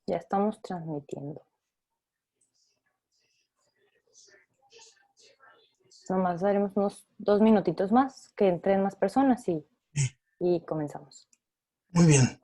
Ya estamos transmitiendo. Nomás daremos unos 2 minutitos más, que entren más personas y comenzamos. Muy bien.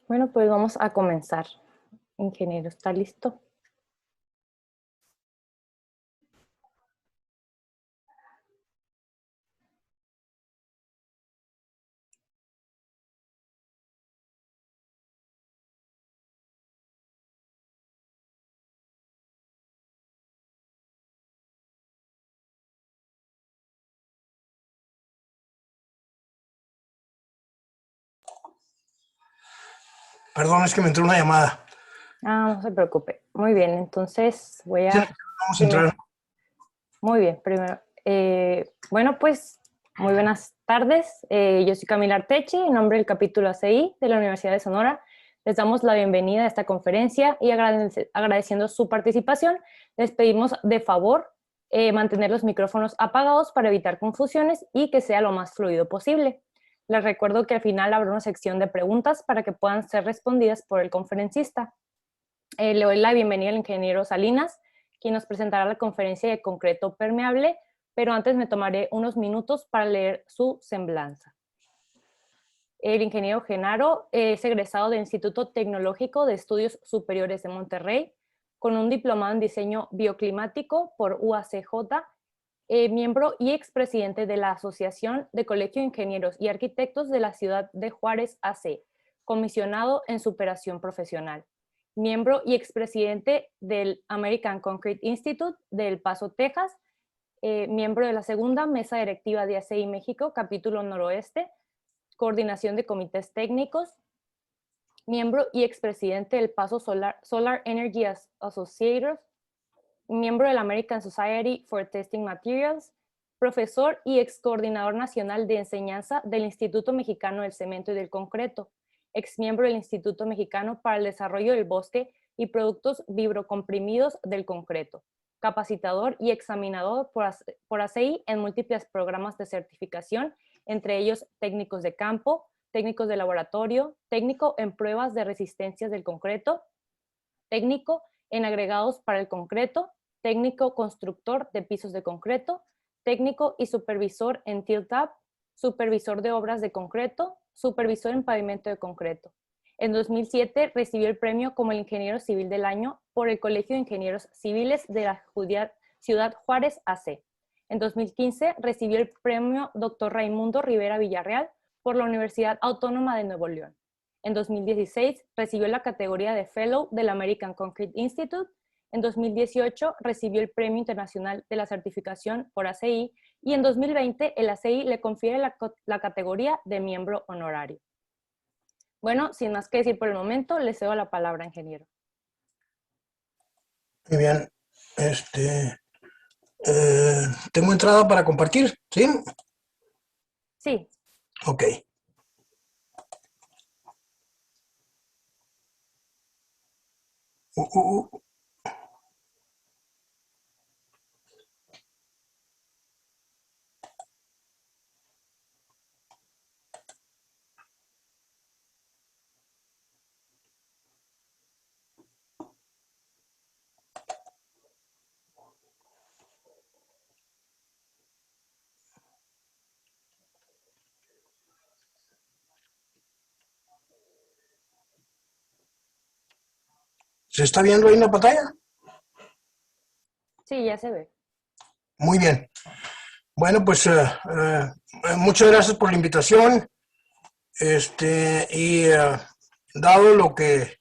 Bueno, pues vamos a comenzar. Ingeniero, ¿está listo? Perdón, es que me entró una llamada. No se preocupe. Muy bien, entonces voy a... Sí, vamos a entrar. Muy bien, primero. Bueno, pues muy buenas tardes. Yo soy Camila Arteche, en nombre del capítulo ACI de la Universidad de Sonora. Les damos la bienvenida a esta conferencia y agradeciendo su participación, les pedimos de favor mantener los micrófonos apagados para evitar confusiones y que sea lo más fluido posible. Les recuerdo que al final habrá una sección de preguntas para que puedan ser respondidas por el conferencista. Le doy la bienvenida al ingeniero Salinas, quien nos presentará la conferencia de concreto permeable, pero antes me tomaré unos minutos para leer su semblanza. El ingeniero Genaro es egresado del Instituto Tecnológico de Estudios Superiores de Monterrey, con un diplomado en diseño bioclimático por UACJ, miembro y expresidente de la Asociación de Colegio de Ingenieros y Arquitectos de la Ciudad de Juárez AC, comisionado en superación profesional. Miembro y expresidente del American Concrete Institute de El Paso, Texas, miembro de la segunda mesa directiva de ACI México, capítulo noroeste, coordinación de comités técnicos, miembro y expresidente del Paso Solar Energy Associators, miembro de la American Society for Testing Materials, profesor y ex coordinador nacional de enseñanza del Instituto Mexicano del Cemento y del Concreto, ex miembro del Instituto Mexicano para el Desarrollo del Bosque y Productos Vibrocomprimidos del Concreto, capacitador y examinador por ACI en múltiples programas de certificación, entre ellos técnicos de campo, técnicos de laboratorio, técnico en pruebas de resistencias del concreto, técnico en agregados para el concreto, técnico constructor de pisos de concreto, técnico y supervisor en tilt-up, supervisor de obras de concreto, supervisor en pavimento de concreto. En 2007 recibió el premio como el Ingeniero Civil del Año por el Colegio de Ingenieros Civiles de la Ciudad Juárez AC. En 2015 recibió el premio Dr. Raimundo Rivera Villarreal por la Universidad Autónoma de Nuevo León. En 2016 recibió la categoría de Fellow del American Concrete Institute. En 2018 recibió el Premio Internacional de la Certificación por ACI y en 2020 el ACI le confiere la categoría de miembro honorario. Bueno, sin más que decir por el momento, le cedo la palabra, ingeniero. Muy bien. ¿Tengo entrada para compartir? ¿Sí? Sí. Ok. ¿Se está viendo ahí en la pantalla? Sí, ya se ve. Muy bien. Bueno, pues muchas gracias por la invitación. Dado lo que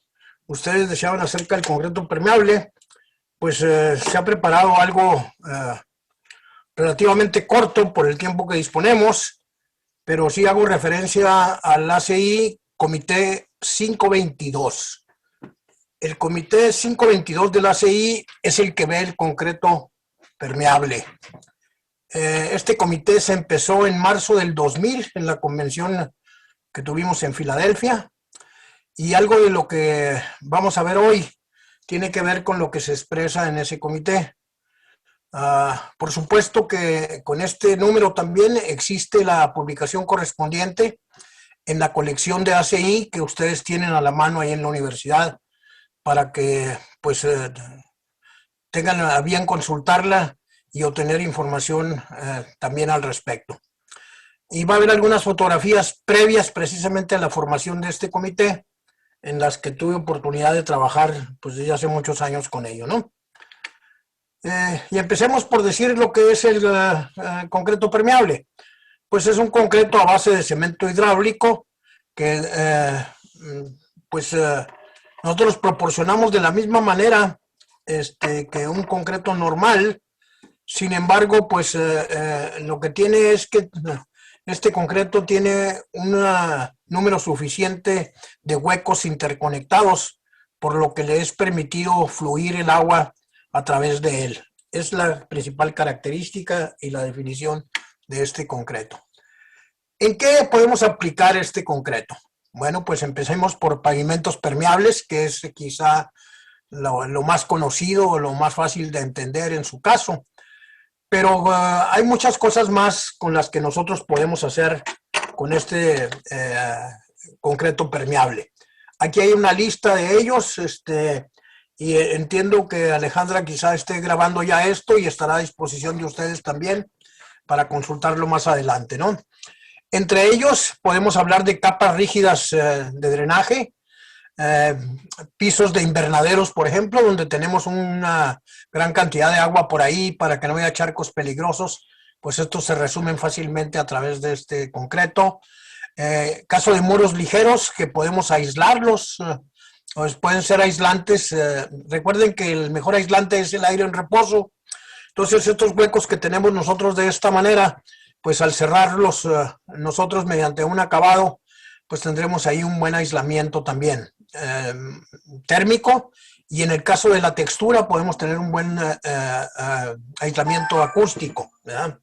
ustedes deseaban acerca del concreto permeable, pues se ha preparado algo relativamente corto por el tiempo que disponemos, pero sí hago referencia al ACI Comité 522. El Comité 522 del ACI es el que ve el concreto permeable. Este comité se empezó en marzo del 2000 en la convención que tuvimos en Filadelfia, y algo de lo que vamos a ver hoy tiene que ver con lo que se expresa en ese comité. Por supuesto que con este número también existe la publicación correspondiente en la colección de ACI que ustedes tienen a la mano ahí en la universidad para que pues tengan a bien consultarla y obtener información también al respecto. Y va a haber algunas fotografías previas precisamente a la formación de este comité, en las que tuve oportunidad de trabajar pues desde hace muchos años con ello, ¿no? Y empecemos por decir lo que es el concreto permeable. Pues es un concreto a base de cemento hidráulico que nosotros proporcionamos de la misma manera que un concreto normal. Sin embargo, pues lo que tiene es que este concreto tiene un número suficiente de huecos interconectados, por lo que le es permitido fluir el agua a través de él. Es la principal característica y la definición de este concreto. ¿En qué podemos aplicar este concreto? Bueno, pues empecemos por pavimentos permeables, que es quizá lo más conocido o lo más fácil de entender en su caso. Pero hay muchas cosas más con las que nosotros podemos hacer con este concreto permeable. Aquí hay una lista de ellos, y entiendo que Alejandra quizá esté grabando ya esto y estará a disposición de ustedes también para consultarlo más adelante, ¿no? Entre ellos podemos hablar de capas rígidas de drenaje, eh, pisos de invernaderos, por ejemplo, donde tenemos una gran cantidad de agua por ahí para que no haya charcos peligrosos, pues estos se resumen fácilmente a través de este concreto. Caso de muros ligeros que podemos aislarlos, pues pueden ser aislantes. Recuerden que el mejor aislante es el aire en reposo. Entonces estos huecos que tenemos nosotros de esta manera, pues al cerrarlos nosotros mediante un acabado, pues tendremos ahí un buen aislamiento también térmico, y en el caso de la textura podemos tener un buen aislamiento acústico, ¿verdad?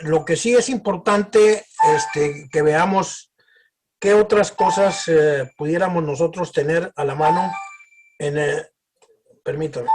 Lo que sí es importante que veamos qué otras cosas pudiéramos nosotros tener a la mano en permítame.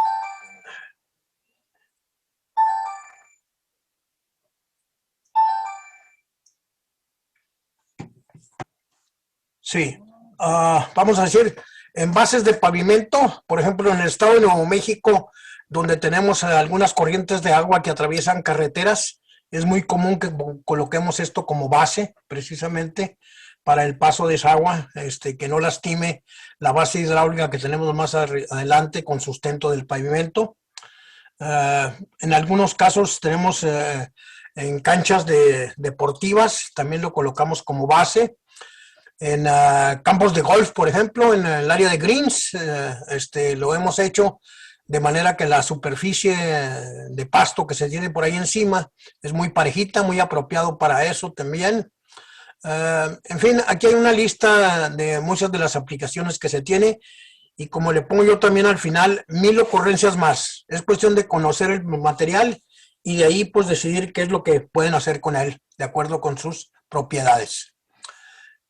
Sí, vamos a decir, envases de pavimento, por ejemplo, en el estado de Nuevo México, donde tenemos algunas corrientes de agua que atraviesan carreteras, es muy común que coloquemos esto como base, precisamente, para el paso de esa agua, que no lastime la base hidráulica que tenemos más adelante con sustento del pavimento. En algunos casos tenemos en canchas deportivas, también lo colocamos como base. En campos de golf, por ejemplo, en el área de greens, lo hemos hecho de manera que la superficie de pasto que se tiene por ahí encima es muy parejita, muy apropiado para eso también. En fin, aquí hay una lista de muchas de las aplicaciones que se tiene, y como le pongo yo también al final, 1000 ocurrencias más. Es cuestión de conocer el material y de ahí pues decidir qué es lo que pueden hacer con él, de acuerdo con sus propiedades.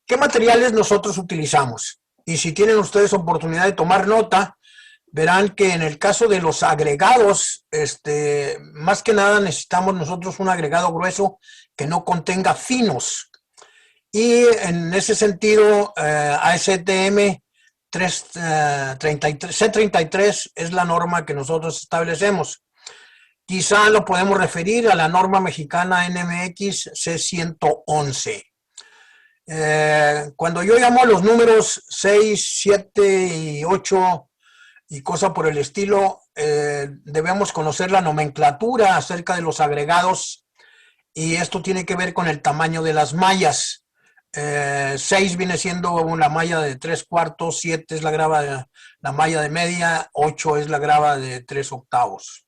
¿Qué materiales nosotros utilizamos? Y si tienen ustedes oportunidad de tomar nota, verán que en el caso de los agregados, más que nada necesitamos nosotros un agregado grueso que no contenga finos. Y en ese sentido, ASTM C33 es la norma que nosotros establecemos. Quizá lo podemos referir a la norma mexicana NMX C111. Cuando yo llamo los números 6, 7 y 8 y cosa por el estilo, debemos conocer la nomenclatura acerca de los agregados, y esto tiene que ver con el tamaño de las mallas. 6 viene siendo una malla de 3/4, 7 es la malla de media, 8 es la grava de 3/8.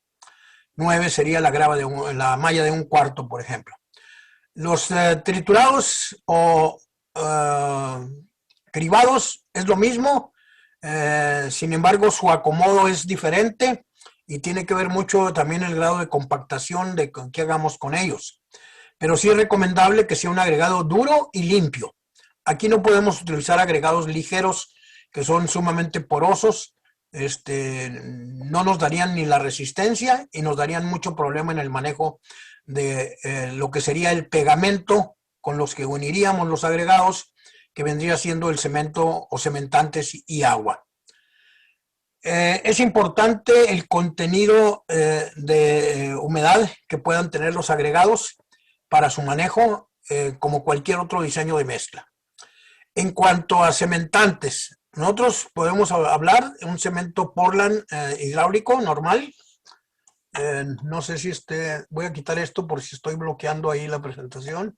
9 sería la malla de 1/4, por ejemplo. Los triturados o cribados es lo mismo, sin embargo su acomodo es diferente y tiene que ver mucho también el grado de compactación de que hagamos con ellos. Pero sí es recomendable que sea un agregado duro y limpio. Aquí no podemos utilizar agregados ligeros que son sumamente porosos, no nos darían ni la resistencia y nos darían mucho problema en el manejo de lo que sería el pegamento con los que uniríamos los agregados, que vendría siendo el cemento o cementantes y agua. Es importante el contenido de humedad que puedan tener los agregados para su manejo, como cualquier otro diseño de mezcla. En cuanto a cementantes, nosotros podemos hablar de un cemento Portland hidráulico normal. No sé si voy a quitar esto por si estoy bloqueando ahí la presentación.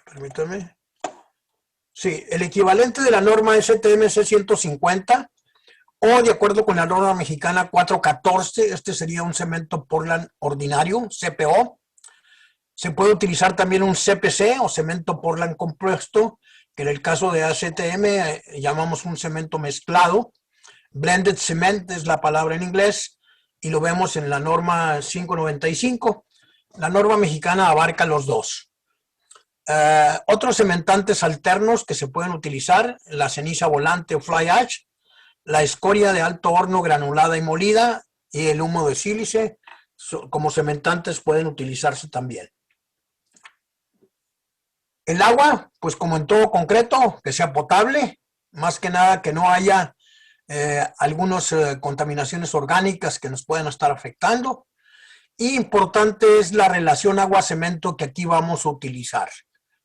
Permítanme. Sí, el equivalente de la norma STM C150 o de acuerdo con la norma mexicana 414, sería un cemento Portland ordinario, CPO. Se puede utilizar también un CPC o cemento Portland compuesto, que en el caso de ACTM llamamos un cemento mezclado. Blended cement es la palabra en inglés y lo vemos en la norma 595. La norma mexicana abarca los dos. Otros cementantes alternos que se pueden utilizar: la ceniza volante o fly ash, la escoria de alto horno granulada y molida y el humo de sílice como cementantes pueden utilizarse también. El agua, pues como en todo concreto, que sea potable, más que nada que no haya algunas contaminaciones orgánicas que nos pueden estar afectando. Y importante es la relación agua-cemento que aquí vamos a utilizar.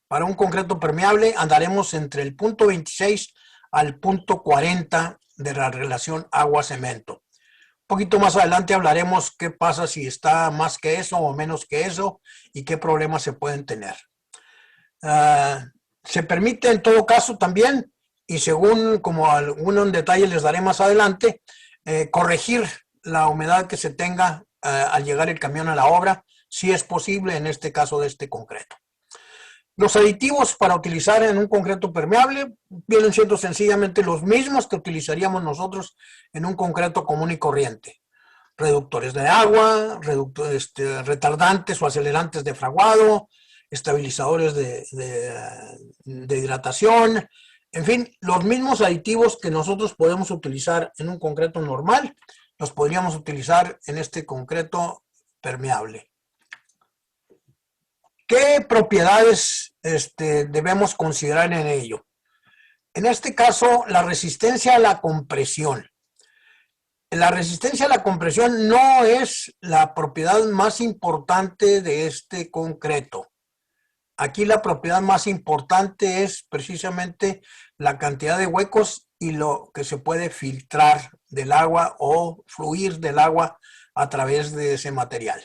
Para un concreto permeable andaremos entre el punto 26 al punto 40 de la relación agua-cemento. Un poquito más adelante hablaremos qué pasa si está más que eso o menos que eso y qué problemas se pueden tener. Se permite en todo caso también, y según como algunos detalles les daré más adelante, corregir la humedad que se tenga al llegar el camión a la obra, si es posible en este caso de este concreto. Los aditivos para utilizar en un concreto permeable vienen siendo sencillamente los mismos que utilizaríamos nosotros en un concreto común y corriente. Reductores de agua, retardantes o acelerantes de fraguado, estabilizadores de hidratación, en fin, los mismos aditivos que nosotros podemos utilizar en un concreto normal, los podríamos utilizar en este concreto permeable. ¿Qué propiedades debemos considerar en ello? En este caso, la resistencia a la compresión. La resistencia a la compresión no es la propiedad más importante de este concreto. Aquí la propiedad más importante es precisamente la cantidad de huecos y lo que se puede filtrar del agua o fluir del agua a través de ese material.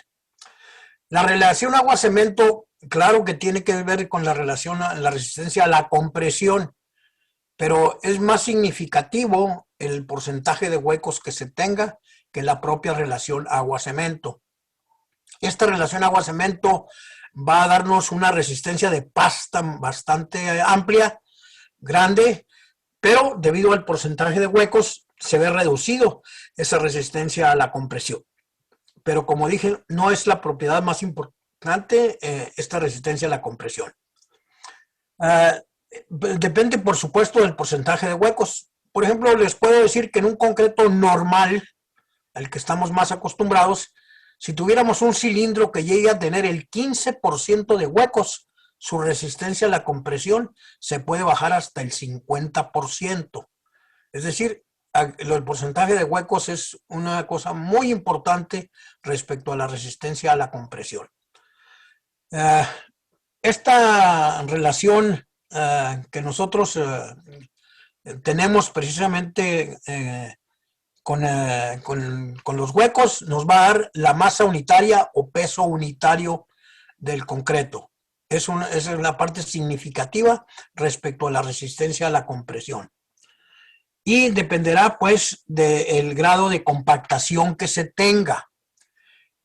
La relación agua-cemento, claro que tiene que ver con la relación, la resistencia a la compresión, pero es más significativo el porcentaje de huecos que se tenga que la propia relación agua-cemento. Esta relación agua-cemento va a darnos una resistencia de pasta bastante amplia, grande, pero debido al porcentaje de huecos se ve reducido esa resistencia a la compresión. Pero como dije, no es la propiedad más importante esta resistencia a la compresión. Depende, por supuesto, del porcentaje de huecos. Por ejemplo, les puedo decir que en un concreto normal, al que estamos más acostumbrados, si tuviéramos un cilindro que llegue a tener el 15% de huecos, su resistencia a la compresión se puede bajar hasta el 50%. Es decir, el porcentaje de huecos es una cosa muy importante respecto a la resistencia a la compresión. Esta relación que nosotros tenemos precisamente con los huecos nos va a dar la masa unitaria o peso unitario del concreto. Esa es la parte significativa respecto a la resistencia a la compresión. Y dependerá pues del grado de compactación que se tenga.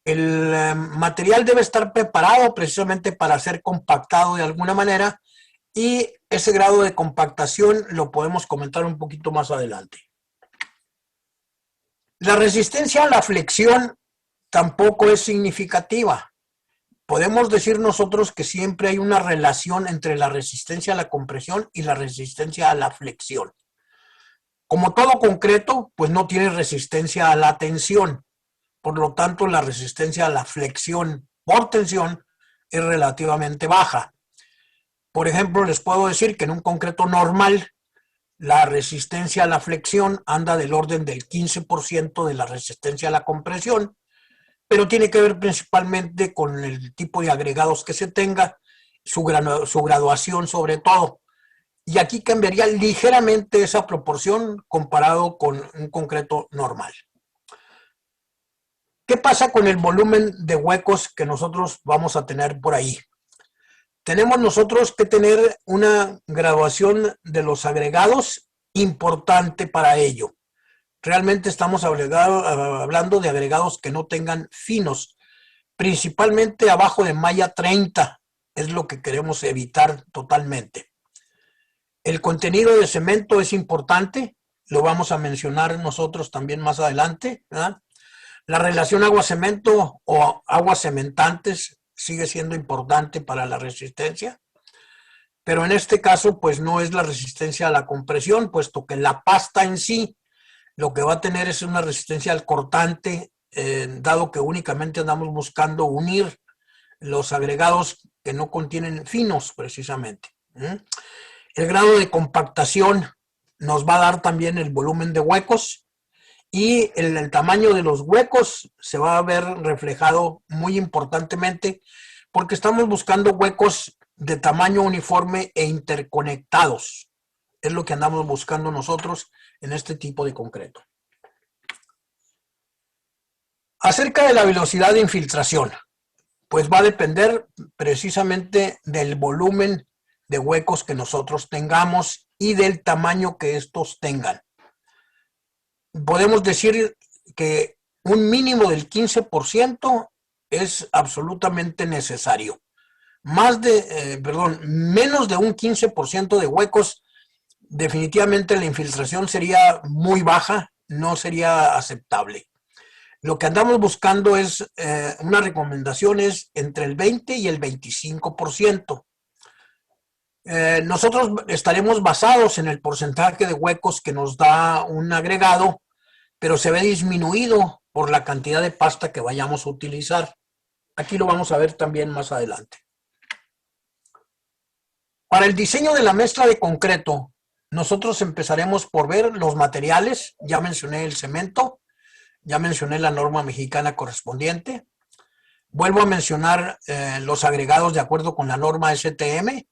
El material debe estar preparado precisamente para ser compactado de alguna manera y ese grado de compactación lo podemos comentar un poquito más adelante. La resistencia a la flexión tampoco es significativa. Podemos decir nosotros que siempre hay una relación entre la resistencia a la compresión y la resistencia a la flexión. Como todo concreto, pues no tiene resistencia a la tensión. Por lo tanto, la resistencia a la flexión por tensión es relativamente baja. Por ejemplo, les puedo decir que en un concreto normal, la resistencia a la flexión anda del orden del 15% de la resistencia a la compresión, pero tiene que ver principalmente con el tipo de agregados que se tenga, su graduación sobre todo. Y aquí cambiaría ligeramente esa proporción comparado con un concreto normal. ¿Qué pasa con el volumen de huecos que nosotros vamos a tener por ahí? Tenemos nosotros que tener una graduación de los agregados importante para ello. Realmente estamos hablando de agregados que no tengan finos, principalmente abajo de malla 30, es lo que queremos evitar totalmente. El contenido de cemento es importante, lo vamos a mencionar nosotros también más adelante, ¿verdad? La relación agua-cemento o aguas cementantes sigue siendo importante para la resistencia, pero en este caso pues no es la resistencia a la compresión, puesto que la pasta en sí lo que va a tener es una resistencia al cortante, dado que únicamente andamos buscando unir los agregados que no contienen finos precisamente. El grado de compactación nos va a dar también el volumen de huecos y el tamaño de los huecos se va a ver reflejado muy importantemente porque estamos buscando huecos de tamaño uniforme e interconectados. Es lo que andamos buscando nosotros en este tipo de concreto. Acerca de la velocidad de infiltración, pues va a depender precisamente del volumen de huecos que nosotros tengamos y del tamaño que estos tengan. Podemos decir que un mínimo del 15% es absolutamente necesario. Menos de un 15% de huecos, definitivamente la infiltración sería muy baja, no sería aceptable. Lo que andamos buscando es una recomendación es entre el 20 y el 25%. Nosotros estaremos basados en el porcentaje de huecos que nos da un agregado, pero se ve disminuido por la cantidad de pasta que vayamos a utilizar. Aquí lo vamos a ver también más adelante. Para el diseño de la mezcla de concreto, nosotros empezaremos por ver los materiales. Ya mencioné el cemento, ya mencioné la norma mexicana correspondiente. Vuelvo a mencionar los agregados de acuerdo con la norma STM.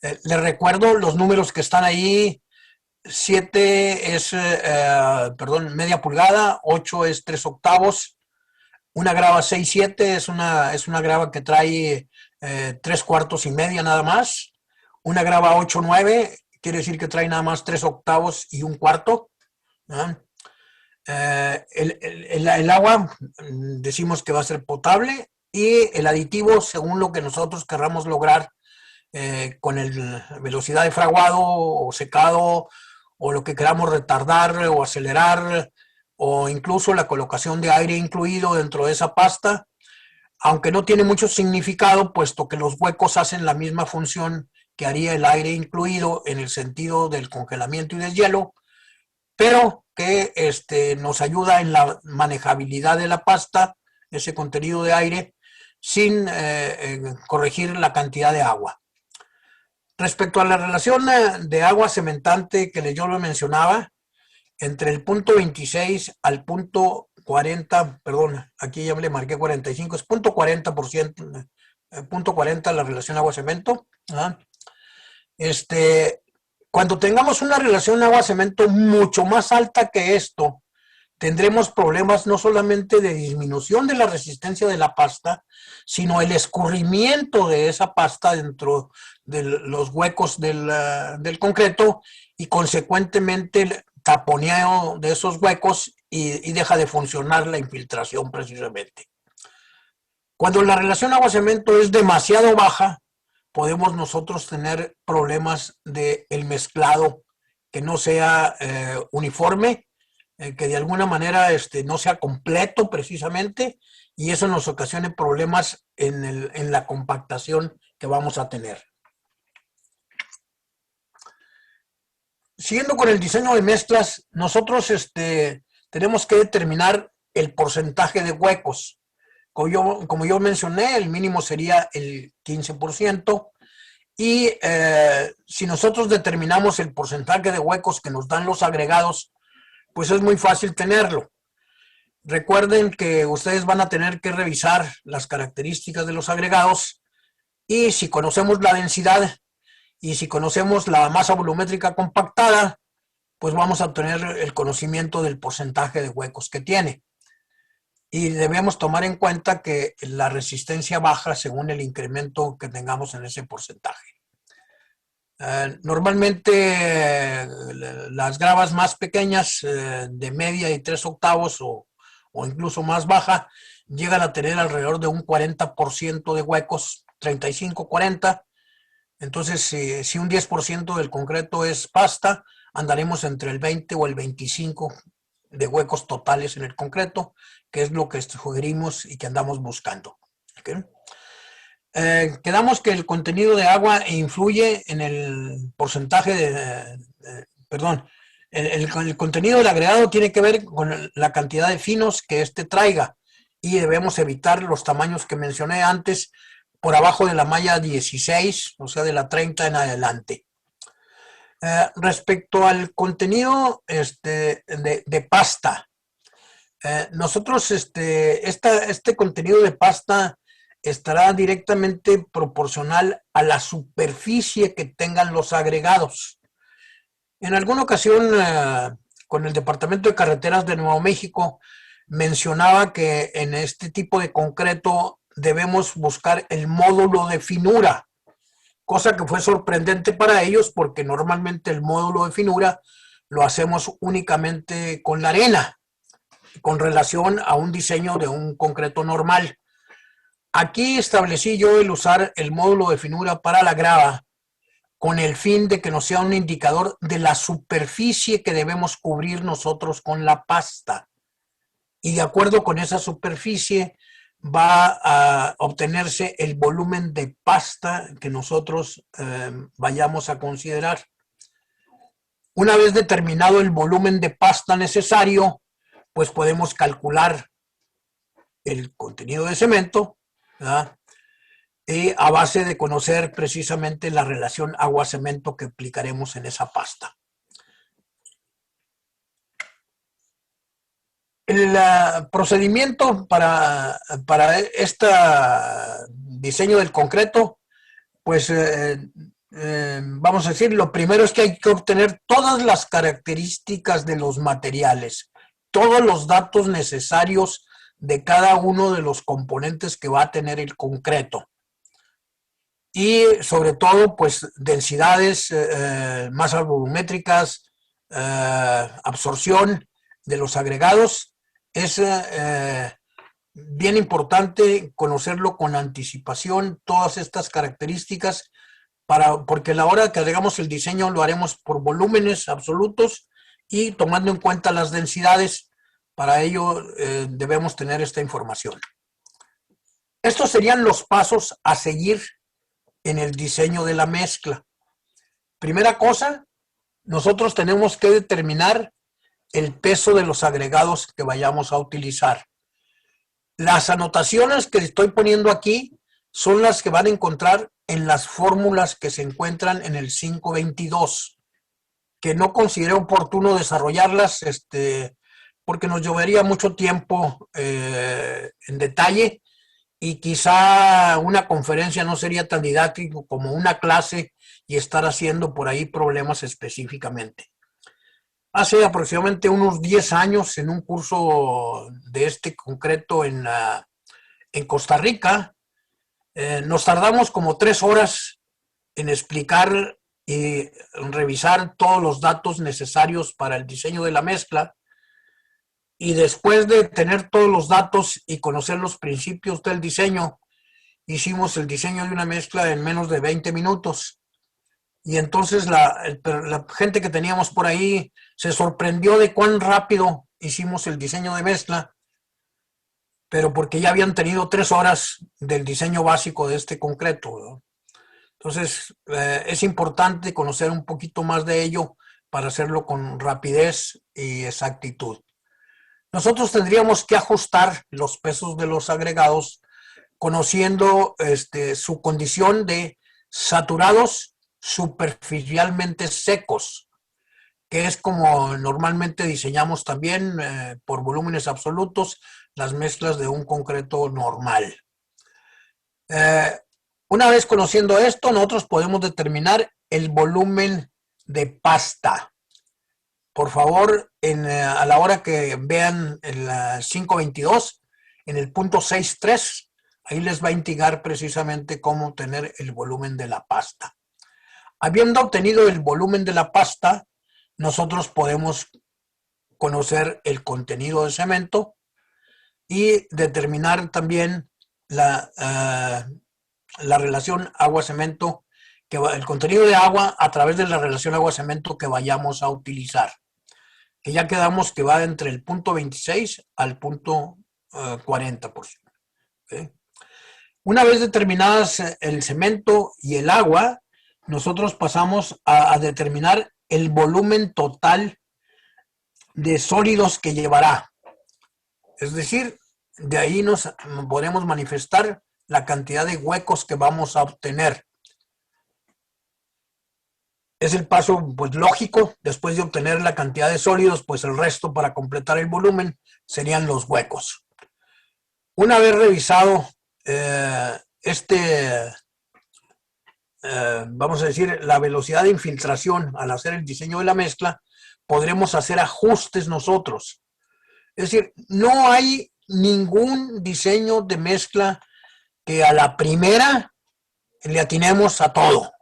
Les recuerdo los números que están ahí. 7 es, media pulgada, 8 es 3/8, una grava 6/7 es una grava que trae 3/4 y media nada más, una grava 8/9 quiere decir que trae nada más 3/8 y 1/4. El agua decimos que va a ser potable y el aditivo según lo que nosotros querramos lograr con la velocidad de fraguado o secado o lo que queramos retardar o acelerar o incluso la colocación de aire incluido dentro de esa pasta, aunque no tiene mucho significado puesto que los huecos hacen la misma función que haría el aire incluido en el sentido del congelamiento y deshielo, pero que nos ayuda en la manejabilidad de la pasta, ese contenido de aire, sin corregir la cantidad de agua. Respecto a la relación de agua cementante que yo lo mencionaba, entre el punto 26 al punto 40, perdón, aquí ya le marqué 45, es punto 40%, punto 40 la relación agua-cemento. Cuando tengamos una relación agua-cemento mucho más alta que esto, tendremos problemas no solamente de disminución de la resistencia de la pasta, sino el escurrimiento de esa pasta dentro de los huecos del concreto y consecuentemente el taponeo de esos huecos y deja de funcionar la infiltración precisamente. Cuando la relación agua-cemento es demasiado baja, podemos nosotros tener problemas del mezclado que no sea uniforme, que de alguna manera no sea completo precisamente, y eso nos ocasiona problemas en la compactación que vamos a tener. Siguiendo con el diseño de mezclas, nosotros tenemos que determinar el porcentaje de huecos. Como yo mencioné, el mínimo sería el 15%, y si nosotros determinamos el porcentaje de huecos que nos dan los agregados, pues es muy fácil tenerlo. Recuerden que ustedes van a tener que revisar las características de los agregados y si conocemos la densidad y si conocemos la masa volumétrica compactada, pues vamos a tener el conocimiento del porcentaje de huecos que tiene. Y debemos tomar en cuenta que la resistencia baja según el incremento que tengamos en ese porcentaje. Normalmente las gravas más pequeñas de media y 3/8 o incluso más baja llegan a tener alrededor de un 40% de huecos, 35-40. Entonces si un 10% del concreto es pasta, andaremos entre el 20 o el 25 de huecos totales en el concreto, que es lo que sugerimos y que andamos buscando. ¿Okay? Quedamos que el contenido de agua influye en el porcentaje el contenido del agregado tiene que ver con la cantidad de finos que traiga y debemos evitar los tamaños que mencioné antes por abajo de la malla 16, o sea de la 30 en adelante. Respecto al contenido de pasta, nosotros este contenido de pasta estará directamente proporcional a la superficie que tengan los agregados. En alguna ocasión, con el Departamento de Carreteras de Nuevo México, mencionaba que en este tipo de concreto debemos buscar el módulo de finura, cosa que fue sorprendente para ellos porque normalmente el módulo de finura lo hacemos únicamente con la arena, con relación a un diseño de un concreto normal. Aquí establecí yo el usar el módulo de finura para la grava con el fin de que nos sea un indicador de la superficie que debemos cubrir nosotros con la pasta. Y de acuerdo con esa superficie va a obtenerse el volumen de pasta que nosotros vayamos a considerar. Una vez determinado el volumen de pasta necesario, pues podemos calcular el contenido de cemento, ¿verdad? Y a base de conocer precisamente la relación agua-cemento que aplicaremos en esa pasta. El procedimiento para este diseño del concreto, pues vamos a decir, lo primero es que hay que obtener todas las características de los materiales, todos los datos necesarios de cada uno de los componentes que va a tener el concreto. Y sobre todo, pues, densidades, masas volumétricas, absorción de los agregados. Es bien importante conocerlo con anticipación, todas estas características, porque a la hora que hagamos el diseño lo haremos por volúmenes absolutos y tomando en cuenta las densidades. Para ello debemos tener esta información. Estos serían los pasos a seguir en el diseño de la mezcla. Primera cosa, nosotros tenemos que determinar el peso de los agregados que vayamos a utilizar. Las anotaciones que estoy poniendo aquí son las que van a encontrar en las fórmulas que se encuentran en el 522, que no consideré oportuno desarrollarlas porque nos llevaría mucho tiempo en detalle y quizá una conferencia no sería tan didáctico como una clase y estar haciendo por ahí problemas específicamente. Hace aproximadamente unos 10 años, en un curso de este concreto en Costa Rica, nos tardamos como 3 horas en explicar y revisar todos los datos necesarios para el diseño de la mezcla. Y después de tener todos los datos y conocer los principios del diseño, hicimos el diseño de una mezcla en menos de 20 minutos. Y entonces la gente que teníamos por ahí se sorprendió de cuán rápido hicimos el diseño de mezcla, pero porque ya habían tenido 3 horas del diseño básico de este concreto, ¿no? Entonces es importante conocer un poquito más de ello para hacerlo con rapidez y exactitud. Nosotros tendríamos que ajustar los pesos de los agregados conociendo su condición de saturados superficialmente secos, que es como normalmente diseñamos también por volúmenes absolutos las mezclas de un concreto normal. Una vez conociendo esto, nosotros podemos determinar el volumen de pasta. Por favor, a la hora que vean el 522, en el punto 6.3, ahí les va a indicar precisamente cómo obtener el volumen de la pasta. Habiendo obtenido el volumen de la pasta, nosotros podemos conocer el contenido de cemento y determinar también la relación agua-cemento, el contenido de agua a través de la relación agua-cemento que vayamos a utilizar. Que ya quedamos que va entre el punto 26 al punto 40%. ¿Okay? Una vez determinadas el cemento y el agua, nosotros pasamos a determinar el volumen total de sólidos que llevará. Es decir, de ahí nos podemos manifestar la cantidad de huecos que vamos a obtener. Es el paso pues, lógico. Después de obtener la cantidad de sólidos, pues el resto para completar el volumen serían los huecos. Una vez revisado vamos a decir, la velocidad de infiltración al hacer el diseño de la mezcla, podremos hacer ajustes nosotros. Es decir, no hay ningún diseño de mezcla que a la primera le atinemos a todo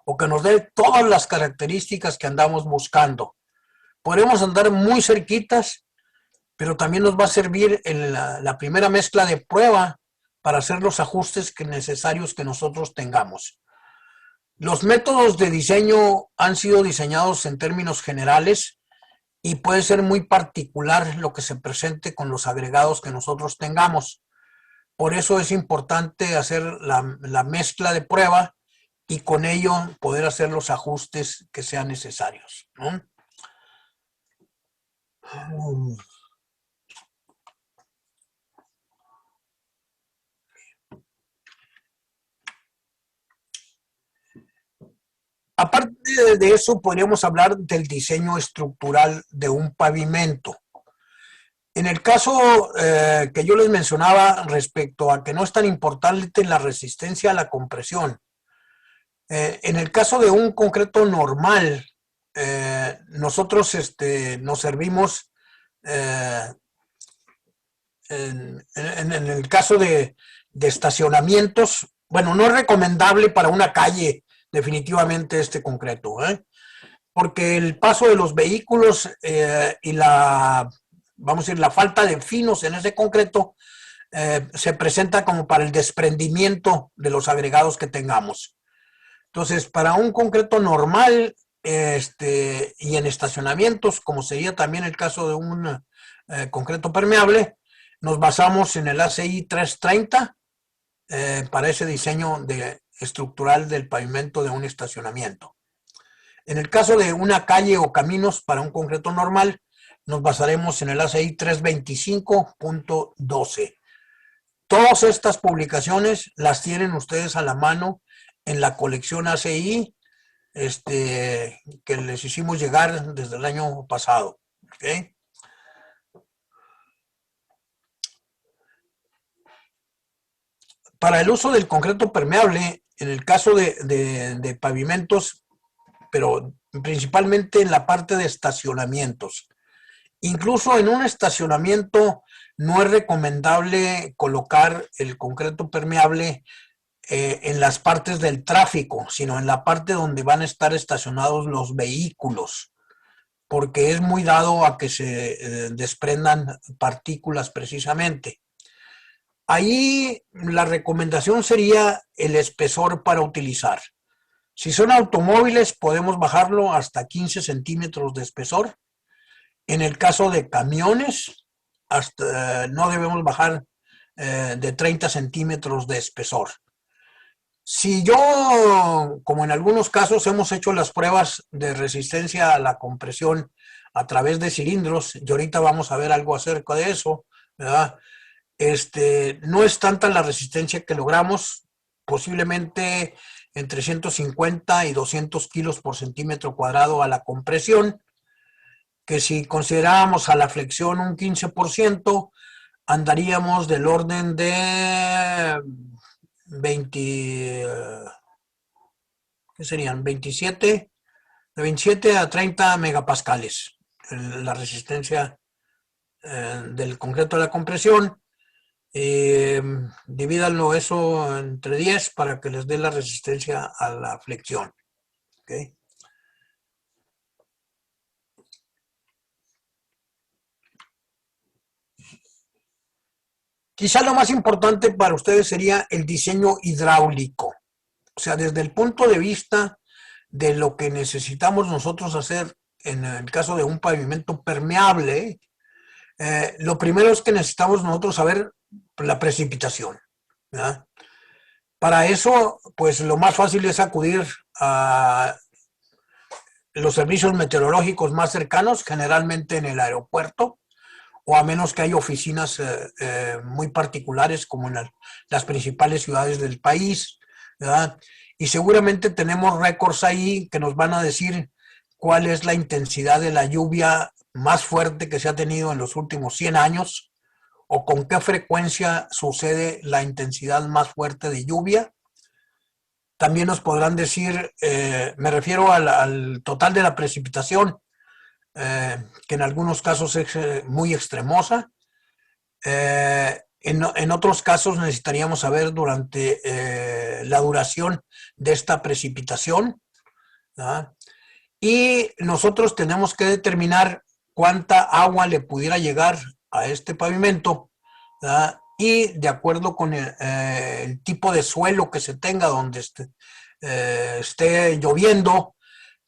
o que nos dé todas las características que andamos buscando. Podemos andar muy cerquitas, pero también nos va a servir la primera mezcla de prueba para hacer los ajustes necesarios que nosotros tengamos. Los métodos de diseño han sido diseñados en términos generales y puede ser muy particular lo que se presente con los agregados que nosotros tengamos. Por eso es importante hacer la mezcla de prueba y con ello poder hacer los ajustes que sean necesarios, ¿no? Aparte de eso, podríamos hablar del diseño estructural de un pavimento. En el caso que yo les mencionaba respecto a que no es tan importante la resistencia a la compresión, en el caso de un concreto normal, nosotros nos servimos, en el caso de estacionamientos, bueno, no es recomendable para una calle definitivamente este concreto, porque el paso de los vehículos y vamos a decir, la falta de finos en ese concreto se presenta como para el desprendimiento de los agregados que tengamos. Entonces, para un concreto normal y en estacionamientos, como sería también el caso de un concreto permeable, nos basamos en el ACI 330 para ese diseño estructural del pavimento de un estacionamiento. En el caso de una calle o caminos para un concreto normal, nos basaremos en el ACI 325.12. Todas estas publicaciones las tienen ustedes a la mano en la colección ACI que les hicimos llegar desde el año pasado. ¿Okay? Para el uso del concreto permeable, en el caso de pavimentos, pero principalmente en la parte de estacionamientos. Incluso en un estacionamiento no es recomendable colocar el concreto permeable en las partes del tráfico, sino en la parte donde van a estar estacionados los vehículos, porque es muy dado a que se desprendan partículas precisamente. Ahí la recomendación sería el espesor para utilizar. Si son automóviles, podemos bajarlo hasta 15 centímetros de espesor. En el caso de camiones, no debemos bajar de 30 centímetros de espesor. Si yo, como en algunos casos hemos hecho las pruebas de resistencia a la compresión a través de cilindros, y ahorita vamos a ver algo acerca de eso, ¿verdad? No es tanta la resistencia que logramos, posiblemente entre 150 y 200 kilos por centímetro cuadrado a la compresión, que si considerábamos a la flexión un 15%, andaríamos del orden de 20, ¿qué serían? 27, de 27 a 30 megapascales, la resistencia del concreto a la compresión. Divídanlo eso entre 10 para que les dé la resistencia a la flexión. ¿Okay? Quizá lo más importante para ustedes sería el diseño hidráulico. O sea, desde el punto de vista de lo que necesitamos nosotros hacer en el caso de un pavimento permeable, lo primero es que necesitamos nosotros saber la precipitación, ¿verdad? Para eso, pues lo más fácil es acudir a los servicios meteorológicos más cercanos, generalmente en el aeropuerto, o a menos que haya oficinas muy particulares como en las principales ciudades del país, ¿verdad? Y seguramente tenemos récords ahí que nos van a decir cuál es la intensidad de la lluvia más fuerte que se ha tenido en los últimos 100 años o con qué frecuencia sucede la intensidad más fuerte de lluvia. También nos podrán decir, me refiero al total de la precipitación, que en algunos casos es muy extremosa. En otros casos necesitaríamos saber durante la duración de esta precipitación, ¿verdad? Y nosotros tenemos que determinar cuánta agua le pudiera llegar a este pavimento, ¿verdad? Y de acuerdo con el tipo de suelo que se tenga donde esté lloviendo,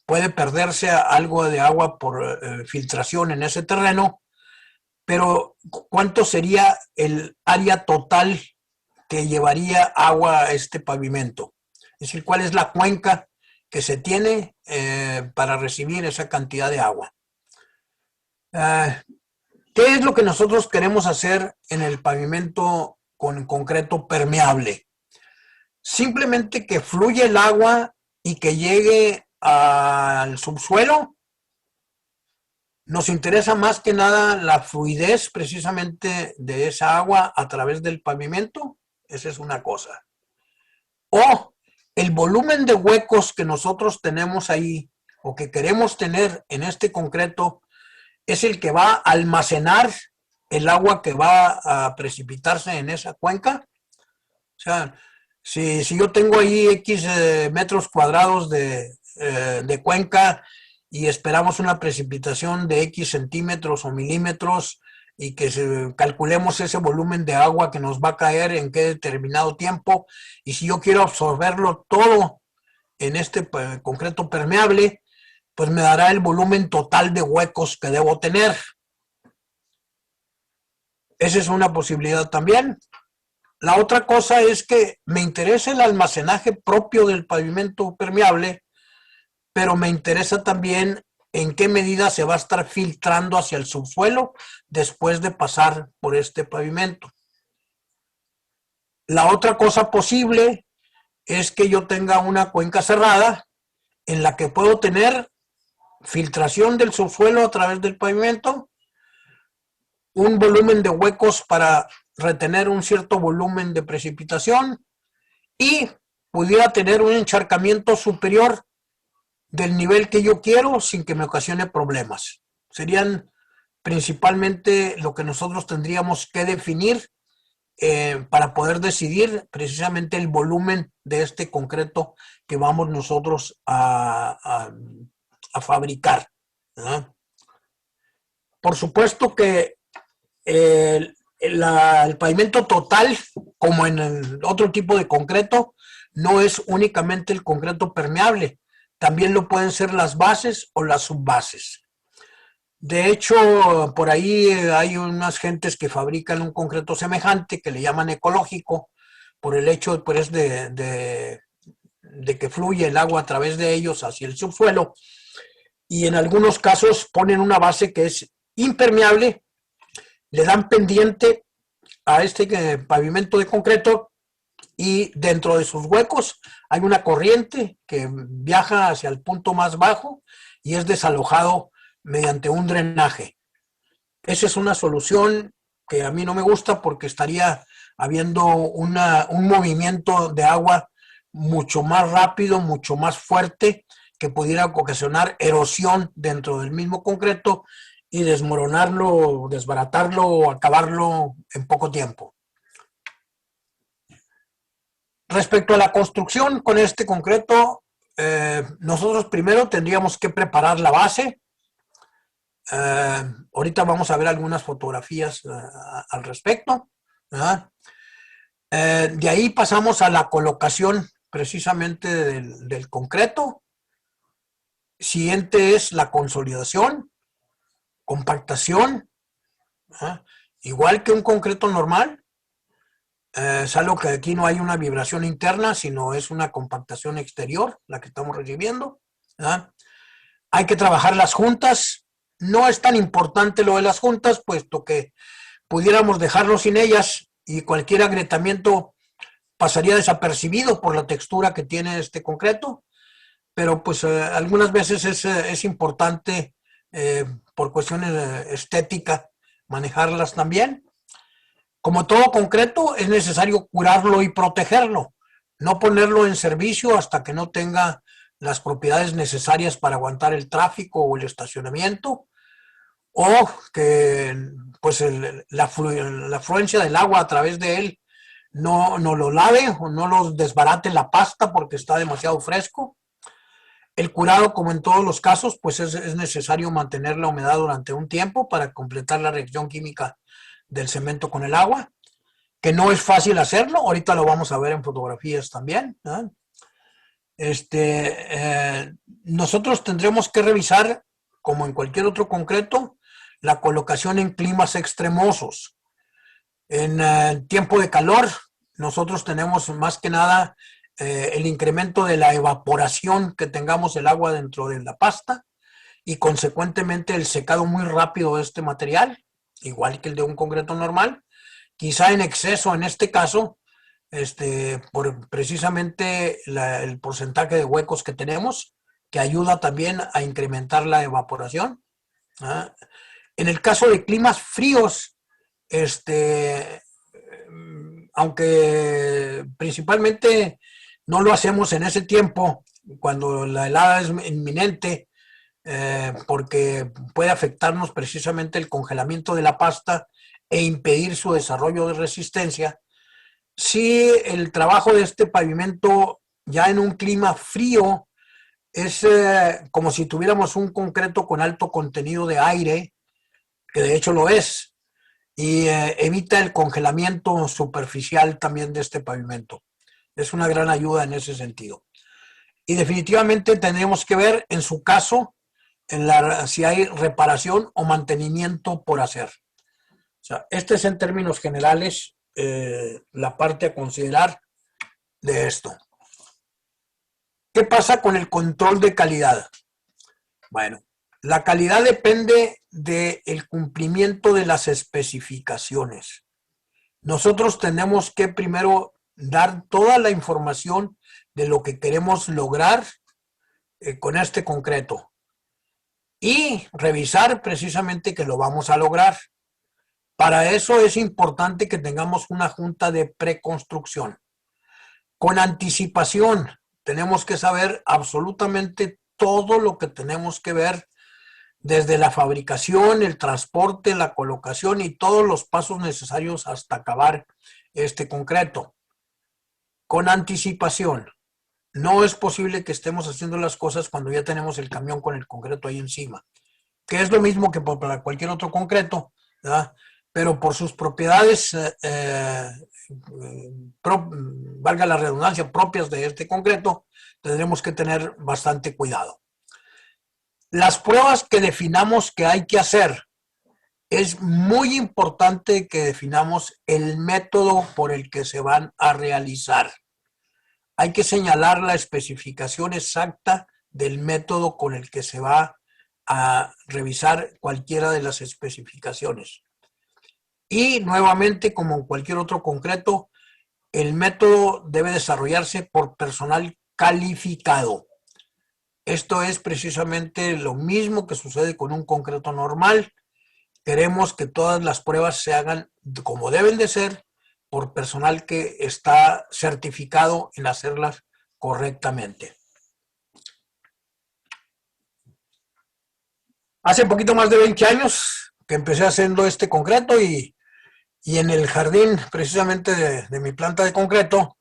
puede perderse algo de agua por filtración en ese terreno, pero ¿cuánto sería el área total que llevaría agua a este pavimento? Es decir, ¿cuál es la cuenca que se tiene para recibir esa cantidad de agua? ¿Qué es lo que nosotros queremos hacer en el pavimento con concreto permeable? Simplemente que fluya el agua y que llegue al subsuelo. Nos interesa más que nada la fluidez precisamente de esa agua a través del pavimento. Esa es una cosa. O el volumen de huecos que nosotros tenemos ahí o que queremos tener en este concreto es el que va a almacenar el agua que va a precipitarse en esa cuenca. O sea, si yo tengo ahí X metros cuadrados de cuenca y esperamos una precipitación de X centímetros o milímetros y que calculemos ese volumen de agua que nos va a caer en qué determinado tiempo, y si yo quiero absorberlo todo en este concreto permeable, pues me dará el volumen total de huecos que debo tener. Esa es una posibilidad también. La otra cosa es que me interesa el almacenaje propio del pavimento permeable, pero me interesa también en qué medida se va a estar filtrando hacia el subsuelo después de pasar por este pavimento. La otra cosa posible es que yo tenga una cuenca cerrada en la que puedo tener filtración del subsuelo a través del pavimento, un volumen de huecos para retener un cierto volumen de precipitación y pudiera tener un encharcamiento superior del nivel que yo quiero sin que me ocasione problemas. Serían principalmente lo que nosotros tendríamos que definir para poder decidir precisamente el volumen de este concreto que vamos nosotros a fabricar, ¿verdad? Por supuesto que el pavimento total, como en el otro tipo de concreto, no es únicamente el concreto permeable, también lo pueden ser las bases o las subbases. De hecho, por ahí hay unas gentes que fabrican un concreto semejante que le llaman ecológico, por el hecho pues, de que fluye el agua a través de ellos hacia el subsuelo, y en algunos casos ponen una base que es impermeable, le dan pendiente a este pavimento de concreto y dentro de sus huecos hay una corriente que viaja hacia el punto más bajo y es desalojado mediante un drenaje. Esa es una solución que a mí no me gusta porque estaría habiendo un movimiento de agua mucho más rápido, mucho más fuerte, que pudiera ocasionar erosión dentro del mismo concreto y desmoronarlo, desbaratarlo o acabarlo en poco tiempo. Respecto a la construcción con este concreto, nosotros primero tendríamos que preparar la base. Ahorita vamos a ver algunas fotografías al respecto, ¿verdad? De ahí pasamos a la colocación precisamente del concreto. Siguiente es la consolidación, compactación, ¿verdad? Igual que un concreto normal, salvo que aquí no hay una vibración interna, sino es una compactación exterior la que estamos recibiendo, ¿verdad? Hay que trabajar las juntas. No es tan importante lo de las juntas, puesto que pudiéramos dejarlo sin ellas y cualquier agrietamiento pasaría desapercibido por la textura que tiene este concreto, pero pues algunas veces es importante por cuestiones estéticas manejarlas también. Como todo concreto, es necesario curarlo y protegerlo, no ponerlo en servicio hasta que no tenga las propiedades necesarias para aguantar el tráfico o el estacionamiento, o que pues la afluencia del agua a través de él no lo lave o no lo desbarate la pasta porque está demasiado fresco. El curado, como en todos los casos, pues es necesario mantener la humedad durante un tiempo para completar la reacción química del cemento con el agua, que no es fácil hacerlo. Ahorita lo vamos a ver en fotografías también, ¿no? Nosotros tendremos que revisar, como en cualquier otro concreto, la colocación en climas extremosos. En tiempo de calor, nosotros tenemos más que nada el incremento de la evaporación que tengamos el agua dentro de la pasta y consecuentemente el secado muy rápido de este material, igual que el de un concreto normal, quizá en exceso en este caso, por precisamente el porcentaje de huecos que tenemos, que ayuda también a incrementar la evaporación. ¿Ah? En el caso de climas fríos, aunque principalmente no lo hacemos en ese tiempo, cuando la helada es inminente, porque puede afectarnos precisamente el congelamiento de la pasta e impedir su desarrollo de resistencia. Sí, el trabajo de este pavimento ya en un clima frío es como si tuviéramos un concreto con alto contenido de aire, que de hecho lo es, y evita el congelamiento superficial también de este pavimento. Es una gran ayuda en ese sentido. Y definitivamente tendremos que ver, en su caso, si hay reparación o mantenimiento por hacer. O sea, este es en términos generales la parte a considerar de esto. ¿Qué pasa con el control de calidad? Bueno, la calidad depende del cumplimiento de las especificaciones. Nosotros tenemos que primero dar toda la información de lo que queremos lograr con este concreto y revisar precisamente que lo vamos a lograr. Para eso es importante que tengamos una junta de preconstrucción. Con anticipación, tenemos que saber absolutamente todo lo que tenemos que ver, desde la fabricación, el transporte, la colocación y todos los pasos necesarios hasta acabar este concreto. Con anticipación. No es posible que estemos haciendo las cosas cuando ya tenemos el camión con el concreto ahí encima, que es lo mismo que para cualquier otro concreto, ¿verdad? Pero por sus propiedades, valga la redundancia, propias de este concreto, tendremos que tener bastante cuidado. Las pruebas que definamos que hay que hacer, es muy importante que definamos el método por el que se van a realizar. Hay que señalar la especificación exacta del método con el que se va a revisar cualquiera de las especificaciones. Y nuevamente, como en cualquier otro concreto, el método debe desarrollarse por personal calificado. Esto es precisamente lo mismo que sucede con un concreto normal. Queremos que todas las pruebas se hagan como deben de ser por personal que está certificado en hacerlas correctamente. Hace poquito más de 20 años que empecé haciendo este concreto y en el jardín precisamente de mi planta de concreto,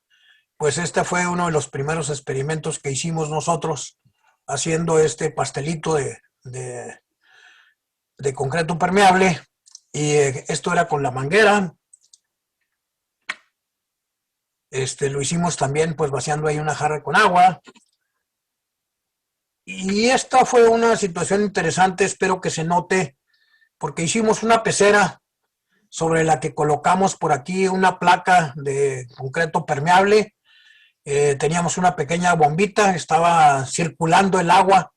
pues este fue uno de los primeros experimentos que hicimos nosotros haciendo este pastelito de concreto permeable, y esto era con la manguera. Lo hicimos también pues vaciando ahí una jarra con agua. Y esta fue una situación interesante, espero que se note, porque hicimos una pecera sobre la que colocamos por aquí una placa de concreto permeable. Teníamos una pequeña bombita, estaba circulando el agua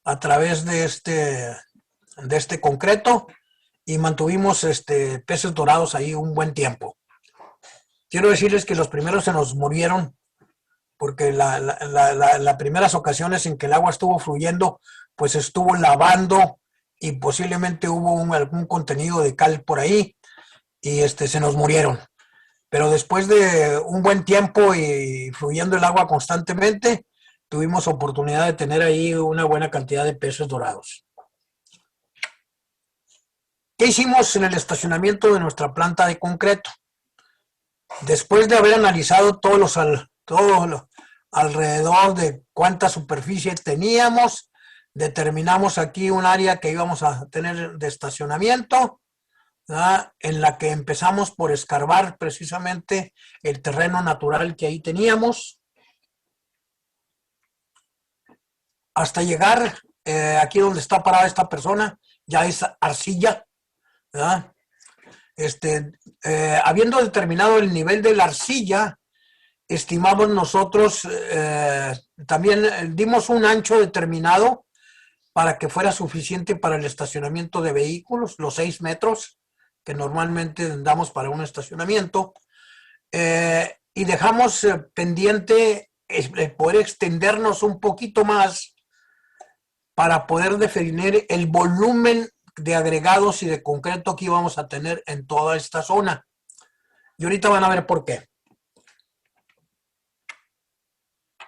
a través de este concreto y mantuvimos peces dorados ahí un buen tiempo. quiero decirles que los primeros se nos murieron porque las primeras ocasiones en que el agua estuvo fluyendo, pues estuvo lavando y posiblemente hubo algún contenido de cal por ahí y se nos murieron. Pero después de un buen tiempo y fluyendo el agua constantemente, tuvimos oportunidad de tener ahí una buena cantidad de peces dorados. ¿Qué hicimos en el estacionamiento de nuestra planta de concreto? Después de haber analizado todo alrededor de cuánta superficie teníamos, determinamos aquí un área que íbamos a tener de estacionamiento, ¿verdad? En la que empezamos por escarbar precisamente el terreno natural que ahí teníamos, hasta llegar aquí donde está parada esta persona, ya es arcilla, ¿verdad? Habiendo determinado el nivel de la arcilla, estimamos nosotros, también dimos un ancho determinado para que fuera suficiente para el estacionamiento de vehículos, los 6 metros que normalmente damos para un estacionamiento, y dejamos pendiente poder extendernos un poquito más para poder definir el volumen de agregados y de concreto que íbamos a tener en toda esta zona. Y ahorita van a ver por qué.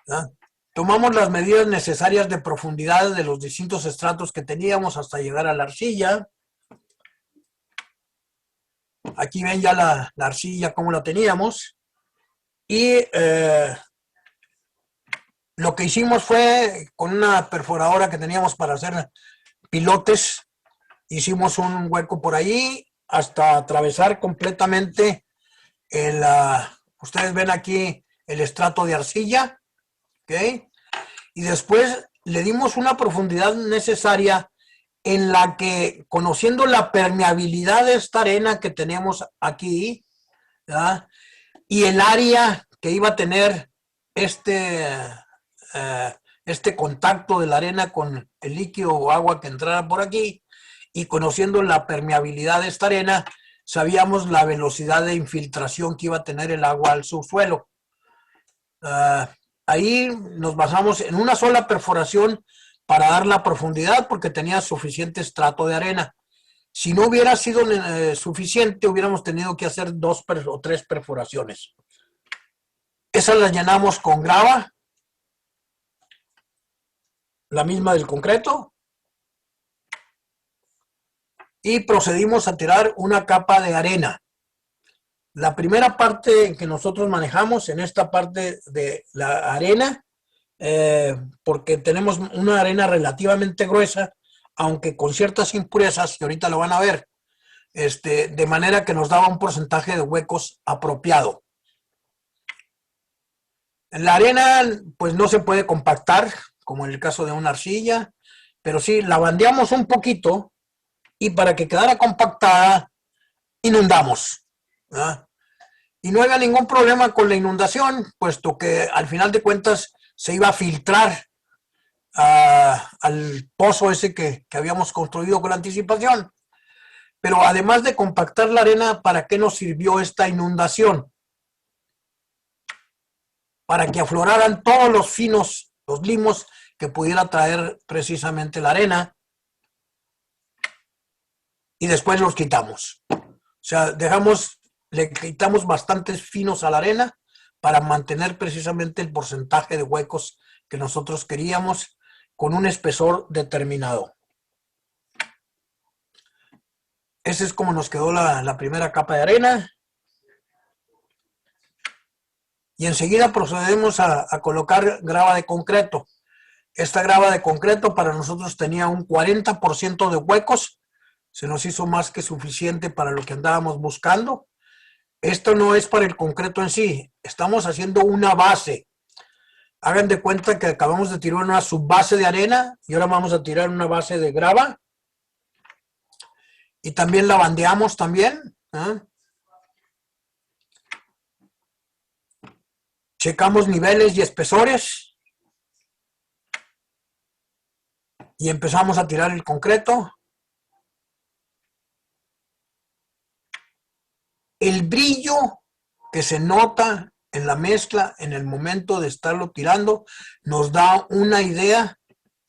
¿Ah? Tomamos las medidas necesarias de profundidad de los distintos estratos que teníamos hasta llegar a la arcilla. Aquí ven ya la arcilla como la teníamos. Y lo que hicimos fue, con una perforadora que teníamos para hacer pilotes, hicimos un hueco por ahí hasta atravesar completamente ustedes ven aquí el estrato de arcilla, ¿ok? Y después le dimos una profundidad necesaria en la que, conociendo la permeabilidad de esta arena que tenemos aquí, ¿verdad? Y el área que iba a tener este contacto de la arena con el líquido o agua que entrara por aquí, y conociendo la permeabilidad de esta arena, sabíamos la velocidad de infiltración que iba a tener el agua al subsuelo. Ahí nos basamos en una sola perforación para dar la profundidad, porque tenía suficiente estrato de arena. Si no hubiera sido suficiente, hubiéramos tenido que hacer 2 o 3 perforaciones. Esas las llenamos con grava, la misma del concreto, y procedimos a tirar una capa de arena. La primera parte que nosotros manejamos en esta parte de la arena, porque tenemos una arena relativamente gruesa, aunque con ciertas impurezas, que ahorita lo van a ver, de manera que nos daba un porcentaje de huecos apropiado. La arena, pues no se puede compactar, como en el caso de una arcilla, pero sí la bandeamos un poquito, y para que quedara compactada, inundamos, ¿verdad? Y no había ningún problema con la inundación, puesto que al final de cuentas se iba a filtrar al pozo ese que habíamos construido con anticipación. Pero además de compactar la arena, ¿para qué nos sirvió esta inundación? Para que afloraran todos los finos, los limos que pudiera traer precisamente la arena, y después los quitamos. O sea, le quitamos bastantes finos a la arena para mantener precisamente el porcentaje de huecos que nosotros queríamos, con un espesor determinado. Ese es como nos quedó la primera capa de arena. Y enseguida procedemos a colocar grava de concreto. Esta grava de concreto para nosotros tenía un 40% de huecos. Se nos hizo más que suficiente para lo que andábamos buscando. Esto no es para el concreto en sí, estamos haciendo una base. Hagan de cuenta que acabamos de tirar una subbase de arena y ahora vamos a tirar una base de grava. Y también la bandeamos también. Checamos niveles y espesores. Y empezamos a tirar el concreto. El brillo que se nota en la mezcla en el momento de estarlo tirando, nos da una idea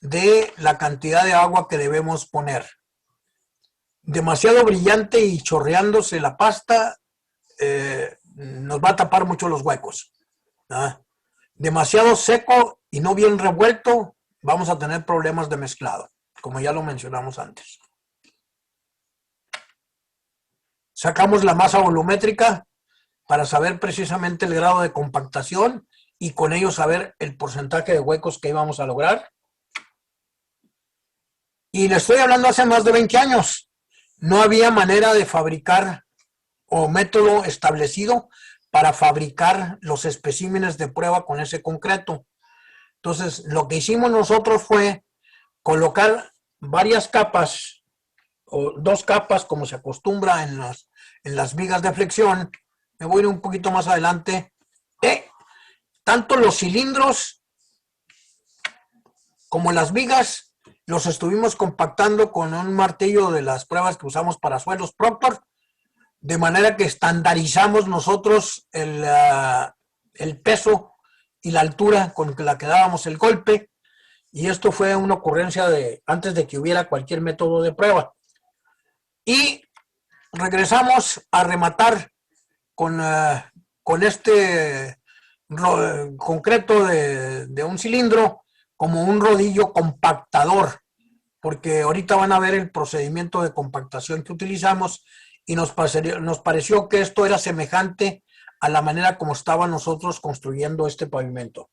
de la cantidad de agua que debemos poner. Demasiado brillante y chorreándose la pasta nos va a tapar mucho los huecos. Demasiado seco y no bien revuelto, vamos a tener problemas de mezclado, como ya lo mencionamos antes. Sacamos la masa volumétrica para saber precisamente el grado de compactación y con ello saber el porcentaje de huecos que íbamos a lograr. Y le estoy hablando hace más de 20 años. No había manera de fabricar o método establecido para fabricar los especímenes de prueba con ese concreto. Entonces, lo que hicimos nosotros fue colocar varias capas, o 2 capas, como se acostumbra en las vigas de flexión. Me voy a ir un poquito más adelante. Tanto los cilindros como las vigas los estuvimos compactando con un martillo de las pruebas que usamos para suelos Proctor, de manera que estandarizamos nosotros el peso y la altura con la que dábamos el golpe, y esto fue una ocurrencia de antes de que hubiera cualquier método de prueba. Y regresamos a rematar con este concreto de un cilindro como un rodillo compactador, porque ahorita van a ver el procedimiento de compactación que utilizamos y nos pareció que esto era semejante a la manera como estaba nosotros construyendo este pavimento.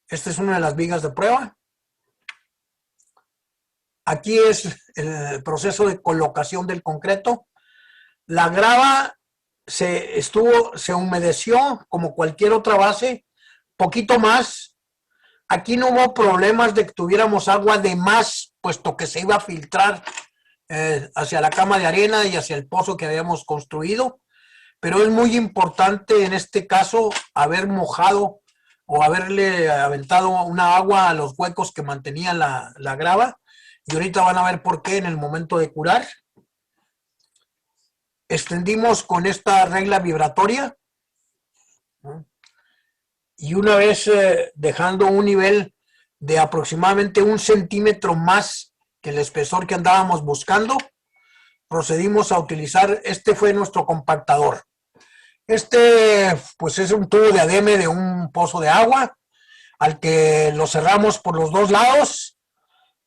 Esta es una de las vigas de prueba. Aquí es el proceso de colocación del concreto. La grava se humedeció como cualquier otra base, poquito más. Aquí no hubo problemas de que tuviéramos agua de más, puesto que se iba a filtrar hacia la cama de arena y hacia el pozo que habíamos construido. Pero es muy importante en este caso haber mojado o haberle aventado una agua a los huecos que mantenía la grava. Y ahorita van a ver por qué en el momento de curar. Extendimos con esta regla vibratoria. Y una vez dejando un nivel de aproximadamente 1 centímetro más que el espesor que andábamos buscando, procedimos a utilizar, este fue nuestro compactador. Este pues es un tubo de ADM de un pozo de agua, al que lo cerramos por los 2 lados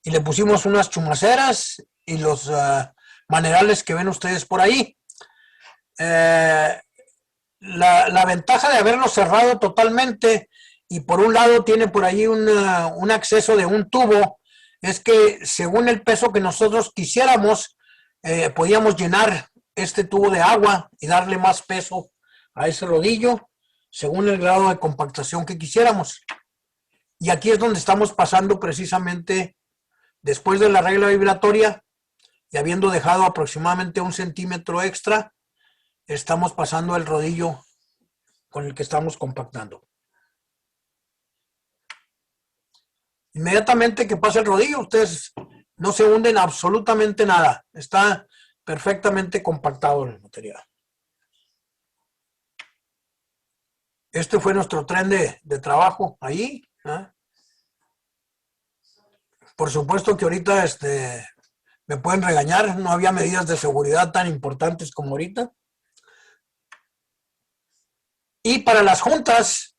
y le pusimos unas chumaceras y los manerales que ven ustedes por ahí. La ventaja de haberlo cerrado totalmente y por un lado tiene por ahí un acceso de un tubo, es que según el peso que nosotros quisiéramos, podíamos llenar este tubo de agua y darle más peso a ese rodillo según el grado de compactación que quisiéramos. Y aquí es donde estamos pasando precisamente, después de la regla vibratoria y habiendo dejado aproximadamente 1 centímetro extra, estamos pasando el rodillo con el que estamos compactando. Inmediatamente que pasa el rodillo, ustedes no se hunden absolutamente nada. Está perfectamente compactado el material. Este fue nuestro tren de trabajo ahí. Por supuesto que ahorita me pueden regañar, no había medidas de seguridad tan importantes como ahorita. Y para las juntas,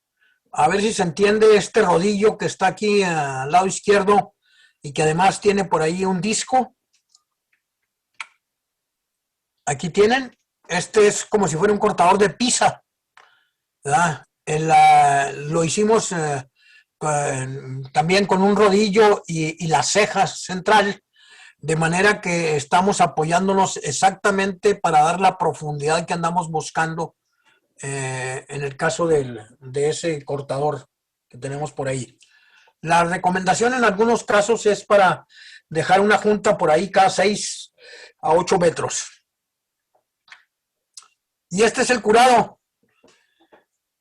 a ver si se entiende, este rodillo que está aquí al lado izquierdo y que además tiene por ahí un disco. Aquí tienen, este es como si fuera un cortador de pizza, ¿verdad? Lo hicimos también con un rodillo y la ceja central, de manera que estamos apoyándonos exactamente para dar la profundidad que andamos buscando en el caso de ese cortador que tenemos por ahí. La recomendación en algunos casos es para dejar una junta por ahí cada 6 a 8 metros. Y este es el curado.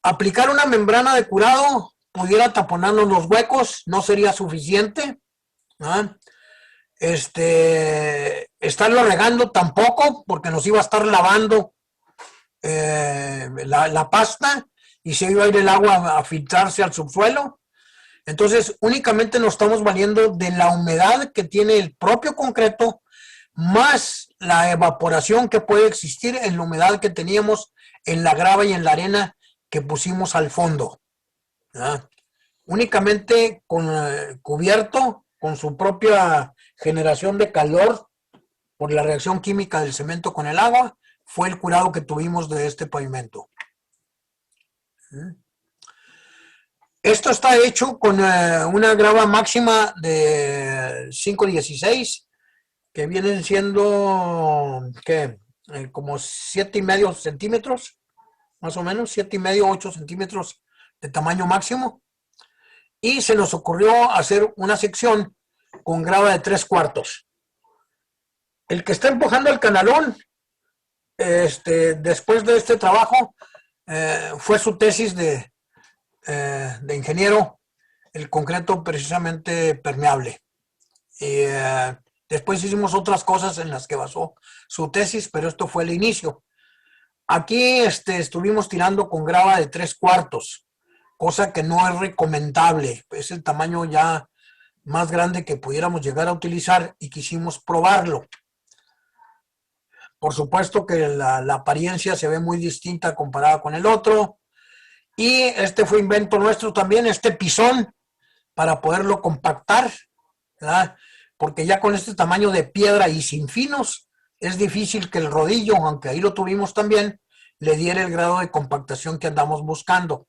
Aplicar una membrana de curado pudiera taponarnos los huecos, no sería suficiente. estarlo regando tampoco, porque nos iba a estar lavando la pasta y se iba a ir el agua a filtrarse al subsuelo. Entonces, únicamente nos estamos valiendo de la humedad que tiene el propio concreto, más la evaporación que puede existir en la humedad que teníamos en la grava y en la arena que pusimos al fondo. ¿Ah? Únicamente cubierto con su propia generación de calor por la reacción química del cemento con el agua, fue el curado que tuvimos de este pavimento. Esto está hecho con una grava máxima de 5.16, que vienen siendo, ¿qué? Como 7,5 centímetros, más o menos, 7,5, 8 centímetros de tamaño máximo. Y se nos ocurrió hacer una sección con grava de 3/4. El que está empujando el canalón, después de este trabajo, fue su tesis de ingeniero, el concreto precisamente permeable. Y después hicimos otras cosas en las que basó su tesis, pero esto fue el inicio. Aquí estuvimos tirando con grava de 3/4, cosa que no es recomendable. Es el tamaño ya más grande que pudiéramos llegar a utilizar y quisimos probarlo. Por supuesto que la apariencia se ve muy distinta comparada con el otro. Y este fue invento nuestro también, este pisón, para poderlo compactar, ¿verdad? Porque ya con este tamaño de piedra y sin finos, es difícil que el rodillo, aunque ahí lo tuvimos también, le diera el grado de compactación que andamos buscando.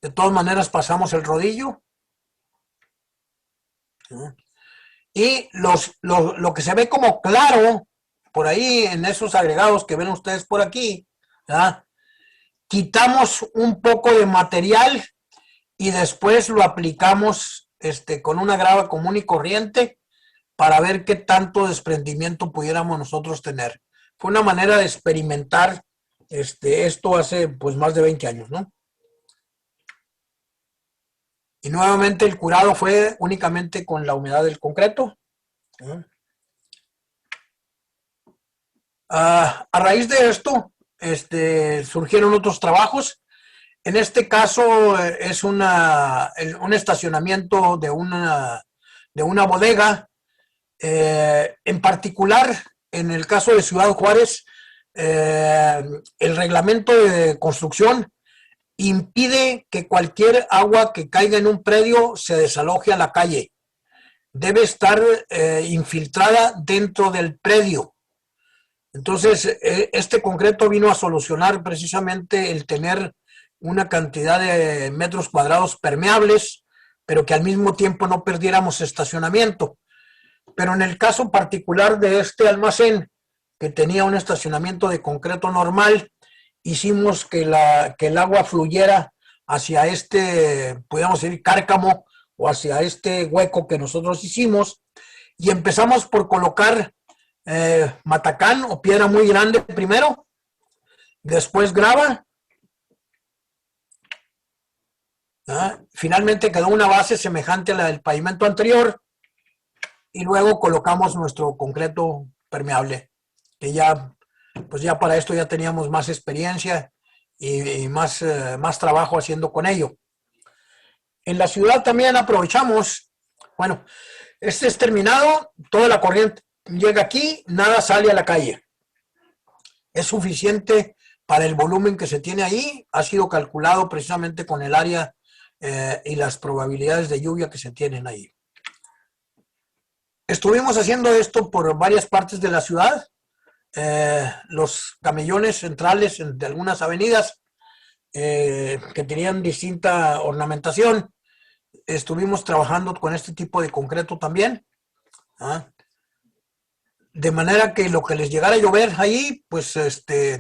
De todas maneras pasamos el rodillo. Y lo que se ve como claro, por ahí en esos agregados que ven ustedes por aquí, ¿verdad? Quitamos un poco de material y después lo aplicamos con una grava común y corriente para ver qué tanto desprendimiento pudiéramos nosotros tener. Fue una manera de experimentar esto hace pues más de 20 años, ¿no? Y nuevamente el curado fue únicamente con la humedad del concreto. A raíz de esto, surgieron otros trabajos. En este caso es un estacionamiento de una bodega. En particular, en el caso de Ciudad Juárez, el reglamento de construcción impide que cualquier agua que caiga en un predio se desaloje a la calle. Debe estar infiltrada dentro del predio. Entonces, este concreto vino a solucionar precisamente el tener una cantidad de metros cuadrados permeables, pero que al mismo tiempo no perdiéramos estacionamiento. Pero en el caso particular de este almacén, que tenía un estacionamiento de concreto normal, hicimos que el agua fluyera hacia podríamos decir, cárcamo, o hacia este hueco que nosotros hicimos, y empezamos por colocar matacán o piedra muy grande primero, después grava. Finalmente quedó una base semejante a la del pavimento anterior y luego colocamos nuestro concreto permeable, que pues ya para esto ya teníamos más experiencia y más trabajo haciendo con ello. En la ciudad también aprovechamos, bueno, este es terminado, toda la corriente llega aquí, nada sale a la calle. Es suficiente para el volumen que se tiene ahí, ha sido calculado precisamente con el área y las probabilidades de lluvia que se tienen ahí. Estuvimos haciendo esto por varias partes de la ciudad, los camellones centrales de algunas avenidas que tenían distinta ornamentación. Estuvimos trabajando con este tipo de concreto también, de manera que lo que les llegara a llover ahí, pues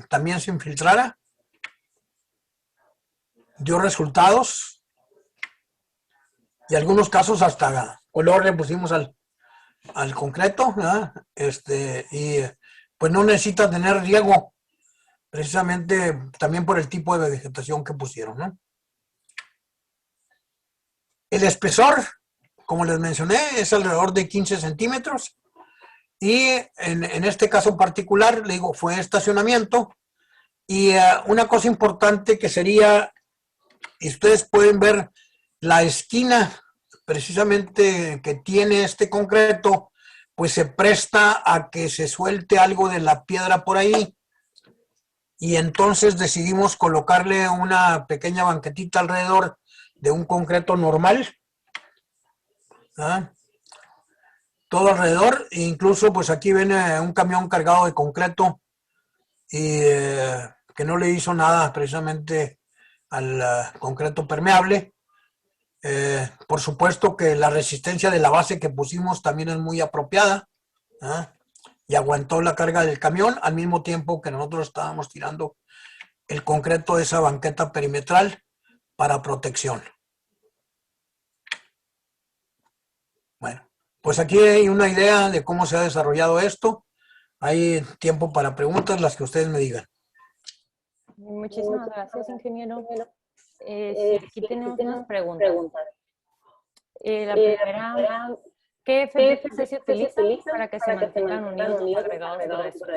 también se infiltrara. Dio resultados y algunos casos hasta color le pusimos al concreto, y pues no necesita tener riego, precisamente también por el tipo de vegetación que pusieron, ¿no? El espesor como les mencioné, es alrededor de 15 centímetros. Y en este caso en particular, le digo, fue estacionamiento. Y una cosa importante que sería, y ustedes pueden ver la esquina precisamente que tiene este concreto, pues se presta a que se suelte algo de la piedra por ahí. Y entonces decidimos colocarle una pequeña banquetita alrededor de un concreto normal. ¿Ah? Todo alrededor, e incluso pues aquí ven un camión cargado de concreto y que no le hizo nada precisamente al concreto permeable. Por supuesto que la resistencia de la base que pusimos también es muy apropiada, ¿eh? Y aguantó la carga del camión al mismo tiempo que nosotros estábamos tirando el concreto de esa banqueta perimetral para protección. Bueno, pues aquí hay una idea de cómo se ha desarrollado esto. Hay tiempo para preguntas, las que ustedes me digan. Muchísimas gracias, ingeniero. Sí, aquí tenemos unas preguntas. La primera, ¿qué FPC se utiliza para que se mantengan unidos los agregados gruesos?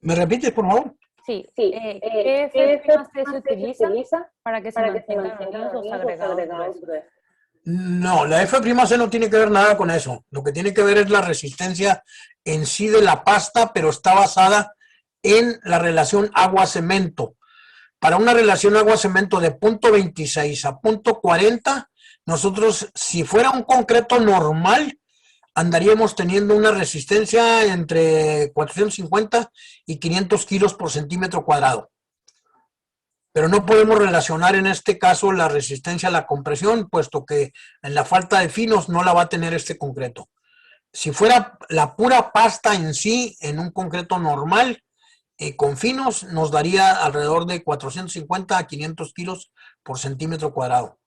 ¿Me repites, por favor? Sí, ¿qué FPC se utiliza para que se mantengan unidos los agregados gruesos? No, la FPC no tiene que ver nada con eso. Lo que tiene que ver es la resistencia en sí de la pasta, pero está basada en la relación agua-cemento. Para una relación agua-cemento de 0.26 a 0.40, nosotros, si fuera un concreto normal, andaríamos teniendo una resistencia entre 450 y 500 kilos por centímetro cuadrado. Pero no podemos relacionar en este caso la resistencia a la compresión, puesto que en la falta de finos no la va a tener este concreto. Si fuera la pura pasta en sí, en un concreto normal, con finos, nos daría alrededor de 450 a 500 kilos por centímetro cuadrado.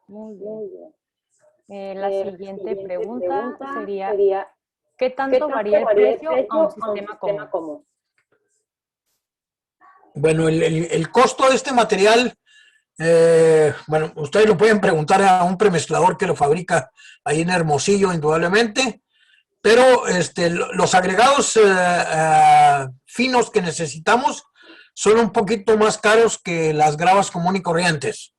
Muy bien. La siguiente pregunta sería, ¿qué tanto varía el precio a un sistema común? Bueno, el costo de este material, bueno, ustedes lo pueden preguntar a un premezclador que lo fabrica ahí en Hermosillo, indudablemente, pero los agregados finos que necesitamos son un poquito más caros que las gravas común y corrientes.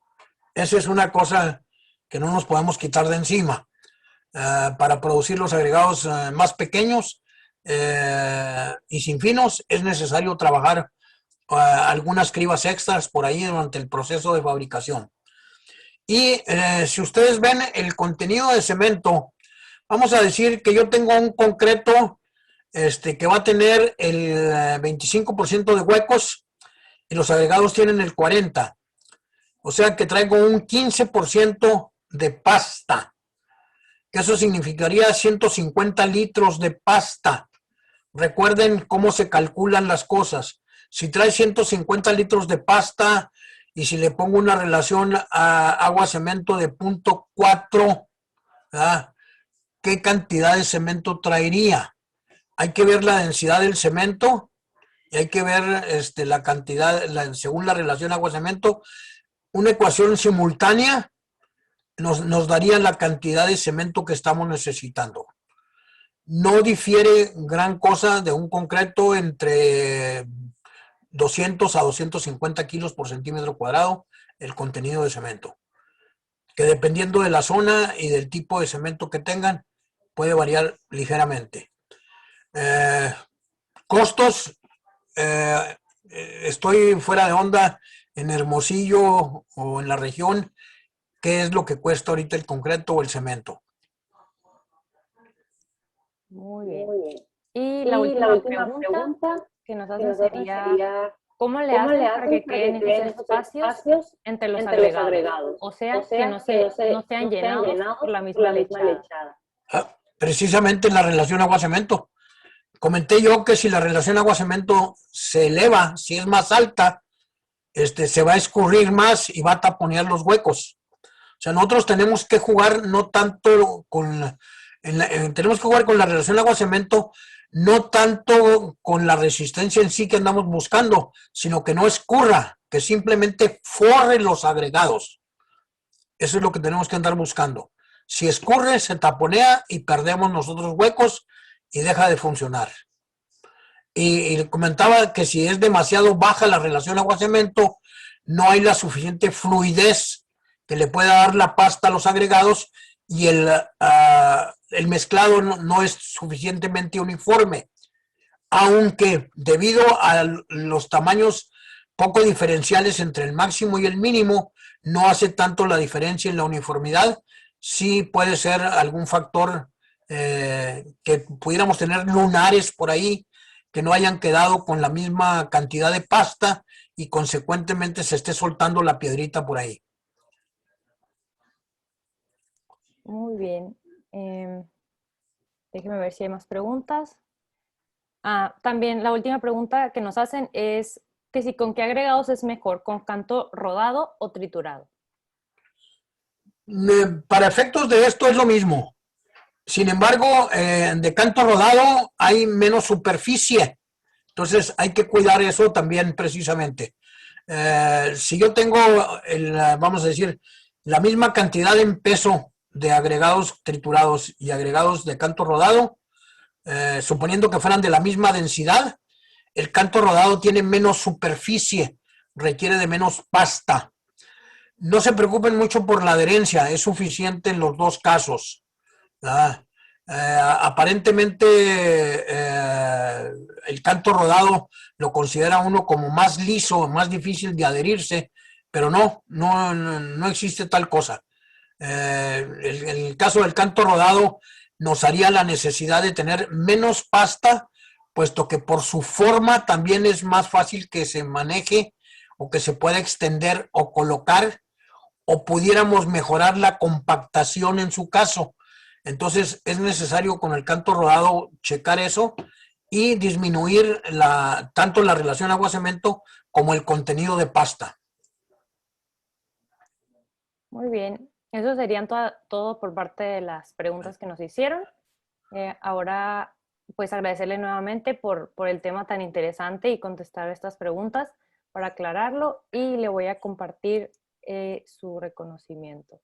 Esa es una cosa que no nos podemos quitar de encima. Para producir los agregados más pequeños y sin finos es necesario trabajar algunas cribas extras por ahí durante el proceso de fabricación. Y si ustedes ven el contenido de cemento, vamos a decir que yo tengo un concreto que va a tener el 25% de huecos y los agregados tienen el 40%. O sea que traigo un 15% de pasta, que eso significaría 150 litros de pasta. Recuerden cómo se calculan las cosas. Si trae 150 litros de pasta y si le pongo una relación a agua-cemento de 0.4, ¿verdad? ¿Qué cantidad de cemento traería? Hay que ver la densidad del cemento y hay que ver la cantidad, según la relación agua-cemento. Una ecuación simultánea nos daría la cantidad de cemento que estamos necesitando. No difiere gran cosa de un concreto entre 200 a 250 kilos por centímetro cuadrado el contenido de cemento, que dependiendo de la zona y del tipo de cemento que tengan puede variar ligeramente. Costos, estoy fuera de onda en Hermosillo o en la región. ¿Qué es lo que cuesta ahorita el concreto o el cemento? Muy bien. Y la última pregunta que nos hacen sería, ¿cómo le hacen para que queden esos espacios entre los agregados? O sea, que no sean llenados por la misma lechada. Precisamente en la relación agua-cemento. Comenté yo que si la relación agua-cemento se eleva, si es más alta, se va a escurrir más y va a taponear los huecos. O sea, nosotros tenemos que jugar no tanto con tenemos que jugar con la relación agua-cemento, no tanto con la resistencia en sí que andamos buscando, sino que no escurra, que simplemente forre los agregados. Eso es lo que tenemos que andar buscando. Si escurre, se taponea y perdemos nosotros huecos y deja de funcionar. Y comentaba que si es demasiado baja la relación agua-cemento, no hay la suficiente fluidez que le pueda dar la pasta a los agregados y el mezclado no es suficientemente uniforme, aunque debido a los tamaños poco diferenciales entre el máximo y el mínimo, no hace tanto la diferencia en la uniformidad. Sí puede ser algún factor que pudiéramos tener lunares por ahí que no hayan quedado con la misma cantidad de pasta y consecuentemente se esté soltando la piedrita por ahí. Muy bien. Déjeme ver si hay más preguntas. También la última pregunta que nos hacen es que si con qué agregados es mejor, con canto rodado o triturado. Para efectos de esto es lo mismo. Sin embargo, de canto rodado hay menos superficie. Entonces hay que cuidar eso también precisamente. Si yo tengo, vamos a decir, la misma cantidad en peso de agregados triturados y agregados de canto rodado, suponiendo que fueran de la misma densidad, el canto rodado tiene menos superficie, requiere de menos pasta. No se preocupen mucho por la adherencia, es suficiente en los dos casos. Aparentemente el canto rodado lo considera uno como más liso, más difícil de adherirse, pero no existe tal cosa. El caso del canto rodado nos haría la necesidad de tener menos pasta, puesto que por su forma también es más fácil que se maneje o que se pueda extender o colocar, o pudiéramos mejorar la compactación en su caso. Entonces es necesario con el canto rodado checar eso y disminuir tanto la relación agua-cemento como el contenido de pasta. Muy bien. Eso serían todo por parte de las preguntas que nos hicieron. Ahora, pues agradecerle nuevamente por el tema tan interesante y contestar estas preguntas para aclararlo, y le voy a compartir su reconocimiento.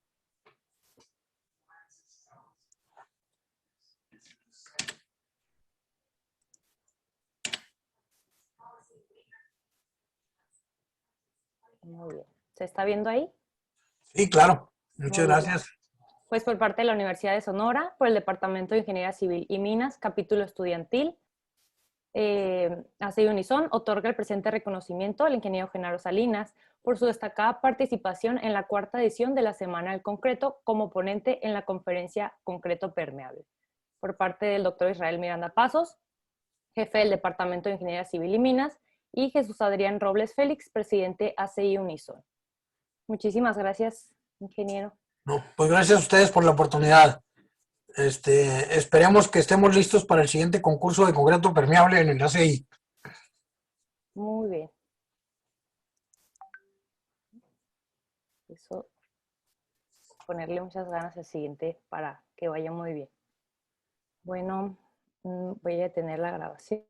Muy bien. ¿Se está viendo ahí? Sí, claro. Muchas gracias. Pues por parte de la Universidad de Sonora, por el Departamento de Ingeniería Civil y Minas, capítulo estudiantil, ACI Unison otorga el presente reconocimiento al ingeniero Genaro Salinas por su destacada participación en la cuarta edición de la Semana del Concreto como ponente en la conferencia Concreto Permeable. Por parte del doctor Israel Miranda Pasos, jefe del Departamento de Ingeniería Civil y Minas, y Jesús Adrián Robles Félix, presidente ACI Unison. Muchísimas gracias, ingeniero. No, pues gracias a ustedes por la oportunidad. Esperemos que estemos listos para el siguiente concurso de concreto permeable en el ACI. Muy bien. Eso, ponerle muchas ganas al siguiente para que vaya muy bien. Bueno, voy a detener la grabación.